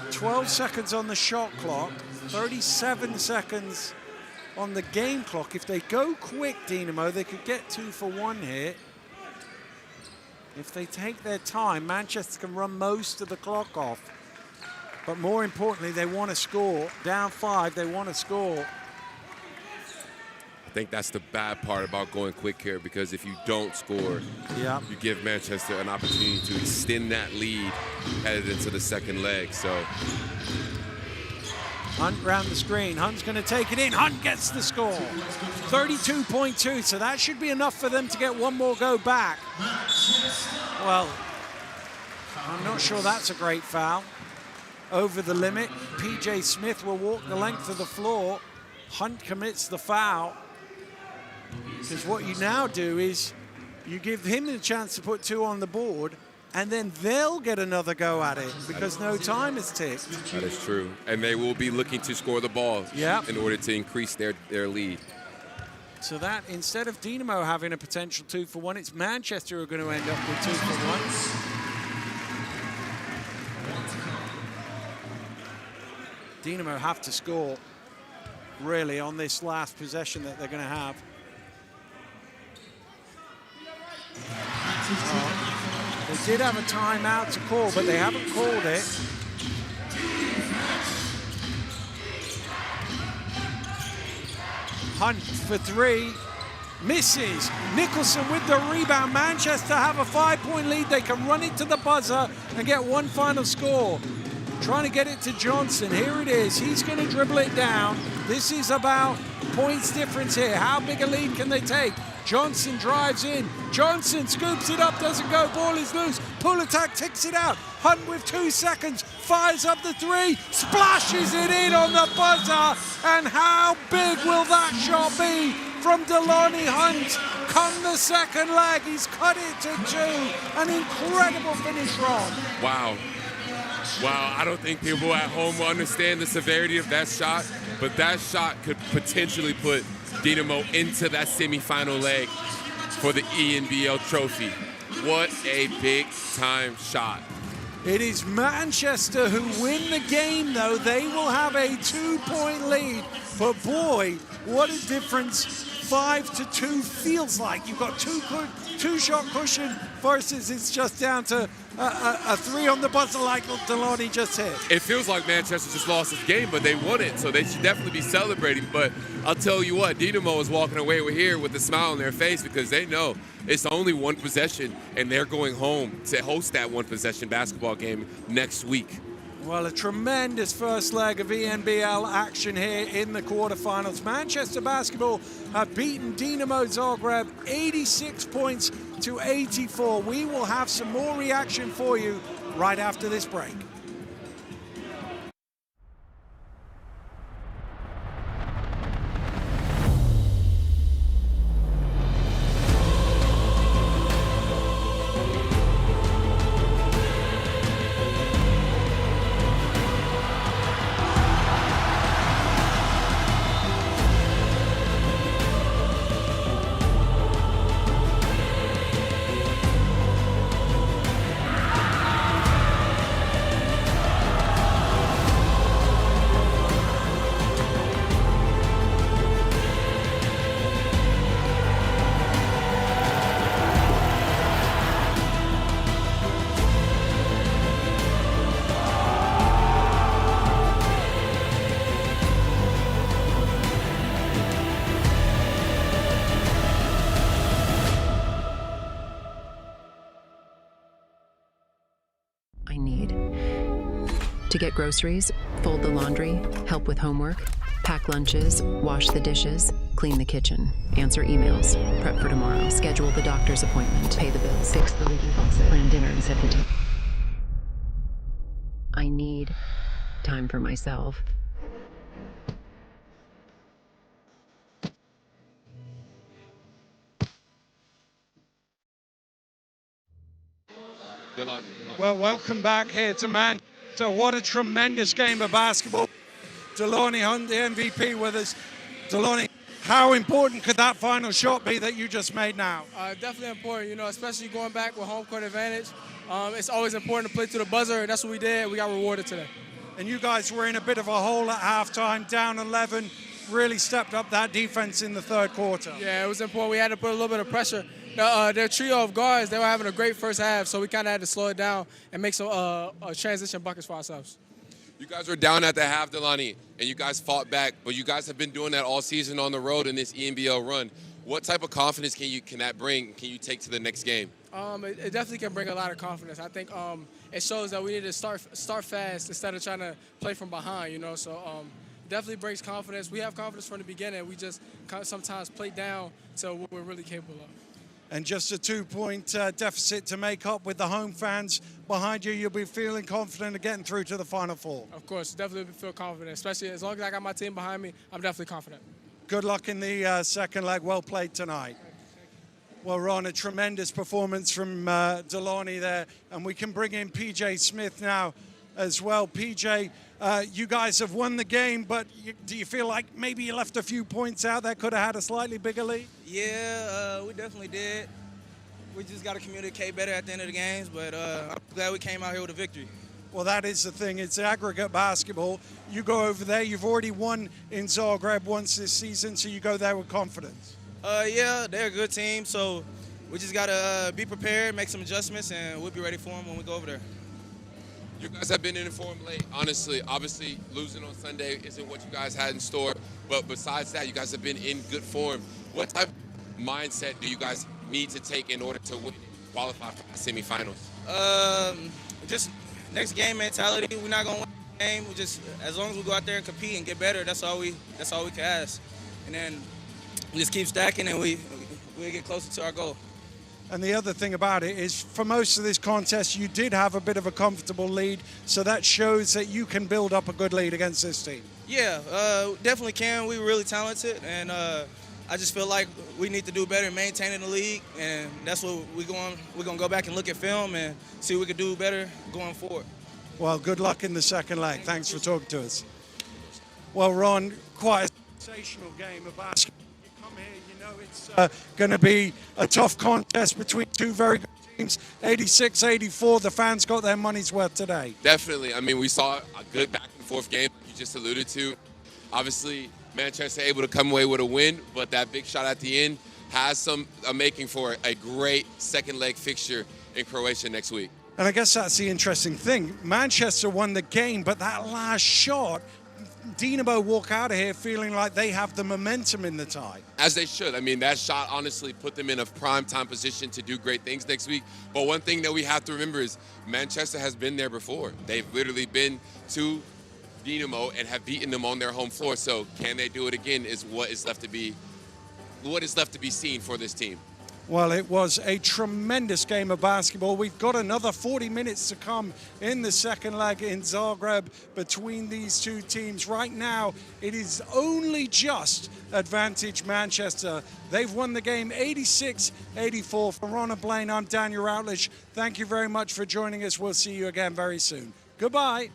12 seconds on the shot clock, 37 seconds on the game clock. If they go quick, Dinamo, they could get 2 for 1 here. If they take their time, Manchester can run most of the clock off. But more importantly, they want to score. Down 5, they want to score. I think that's the bad part about going quick here, because if you don't score, you give Manchester an opportunity to extend that lead headed into the second leg. So Hunt round the screen. Hunt's going to take it in. Hunt gets the score. 32.2, so that should be enough for them to get one more go back. Well, I'm not sure that's a great foul. Over the limit. P.J. Smith will walk the length of the floor. Hunt commits the foul. Because what you now do is you give him the chance to put 2 on the board, and then they'll get another go at it because no time is ticked. That is true. And they will be looking to score the ball in order to increase their lead. So that, instead of Dinamo having a potential 2 for 1, it's Manchester who are going to end up with 2 for 1. Dinamo have to score, really, on this last possession that they're going to have. They did have a timeout to call, but they haven't called it. Hunt for 3, misses. Nicholson with the rebound. Manchester have a 5-point lead. They can run it to the buzzer and get one final score. Trying to get it to Johnson. Here it is. He's going to dribble it down. This is about points difference here. How big a lead can they take? Johnson drives in. Johnson scoops it up, doesn't go. Ball is loose. Pull attack takes it out. Hunt with 2 seconds. Fires up the 3. Splashes it in on the buzzer. And how big will that shot be from Delaney Hunt? Come the second leg. He's cut it to 2. An incredible finish, Ron. Wow. Wow, I don't think people at home will understand the severity of that shot, but that shot could potentially put Dinamo into that semifinal leg for the ENBL trophy. What a big-time shot. It is Manchester who win the game, though. They will have a 2-point lead But boy, what a difference 5-2 feels like. You've got two-shot cushion versus it's just down to a 3 on the buzzer like Delaney just hit. It feels like Manchester just lost this game, but they won it, so they should definitely be celebrating. But I'll tell you what, Dinamo is walking away here with a smile on their face because they know it's only one possession, and they're going home to host that one-possession basketball game next week. Well, a tremendous first leg of ENBL action here in the quarterfinals. Manchester Basketball have beaten Dinamo Zagreb 86 points to 84. We will have some more reaction for you right after this break. I need to get groceries, fold the laundry, help with homework, pack lunches, wash the dishes, clean the kitchen, answer emails, prep for tomorrow, schedule the doctor's appointment, pay the bills, fix the leaky faucet, plan dinner and set the table. I need time for myself. Well, welcome back here to Manchester. What a tremendous game of basketball. Delaney Hunt, the MVP, with us. Delaney, how important could that final shot be that you just made now? Definitely important, you know, especially going back with home court advantage. It's always important to play to the buzzer, and that's what we did. We got rewarded today. And you guys were in a bit of a hole at halftime, down 11, really stepped up that defense in the third quarter. Yeah, it was important. We had to put a little bit of pressure. Their trio of guards, they were having a great first half, so we kind of had to slow it down and make some transition buckets for ourselves. You guys were down at the half, Delaney, and you guys fought back, but you guys have been doing that all season on the road in this ENBL run. What type of confidence can that bring? Can you take to the next game? It definitely can bring a lot of confidence. I think it shows that we need to start fast instead of trying to play from behind, you know. So definitely brings confidence. We have confidence from the beginning. We just sometimes play down to what we're really capable of. And just a 2-point deficit to make up with the home fans behind you. You'll be feeling confident of getting through to the Final Four. Of course, definitely feel confident, especially as long as I got my team behind me, I'm definitely confident. Good luck in the second leg. Well played tonight. Well, Ron, a tremendous performance from Delaney there. And we can bring in PJ Smith now as well. PJ, you guys have won the game, but do you feel like maybe you left a few points out that could have had a slightly bigger lead? Yeah, we definitely did. We just got to communicate better at the end of the games, but I'm glad we came out here with a victory. Well, that is the thing. It's aggregate basketball. You go over there. You've already won in Zagreb once this season, so you go there with confidence. Yeah, they're a good team, so we just got to be prepared, make some adjustments, and we'll be ready for them when we go over there. You guys have been in form late, honestly. Obviously, losing on Sunday isn't what you guys had in store, but besides that, you guys have been in good form. What type of mindset do you guys need to take in order to qualify for the semifinals? Just next game mentality. We're not gonna win the game. We just, as long as we go out there and compete and get better, that's all we can ask. And then we just keep stacking, and we get closer to our goal. And the other thing about it is, for most of this contest, you did have a bit of a comfortable lead, so that shows that you can build up a good lead against this team. Yeah, definitely can. We're really talented, and I just feel like we need to do better in maintaining the league, and that's what we're going to go back and look at film and see what we can do better going forward. Well, good luck in the second leg. Thanks for talking to us. Well, Ron, quite a sensational game of basketball. It's going to be a tough contest between two very good teams. 86-84, the fans got their money's worth today. Definitely. I mean, we saw a good back-and-forth game, like you just alluded to. Obviously, Manchester able to come away with a win, but that big shot at the end has some making for a great second leg fixture in Croatia next week. And I guess that's the interesting thing. Manchester won the game, but that last shot, Dinamo walk out of here feeling like they have the momentum in the tie. As they should. I mean, that shot honestly put them in a prime time position to do great things next week. But one thing that we have to remember is Manchester has been there before. They've literally been to Dinamo and have beaten them on their home floor. So can they do it again is what is left to be seen for this team. Well, it was a tremendous game of basketball. We've got another 40 minutes to come in the second leg in Zagreb between these two teams. Right now, it is only just advantage Manchester. They've won the game 86-84. For Ron and Blaine, I'm Daniel Routledge. Thank you very much for joining us. We'll see you again very soon. Goodbye.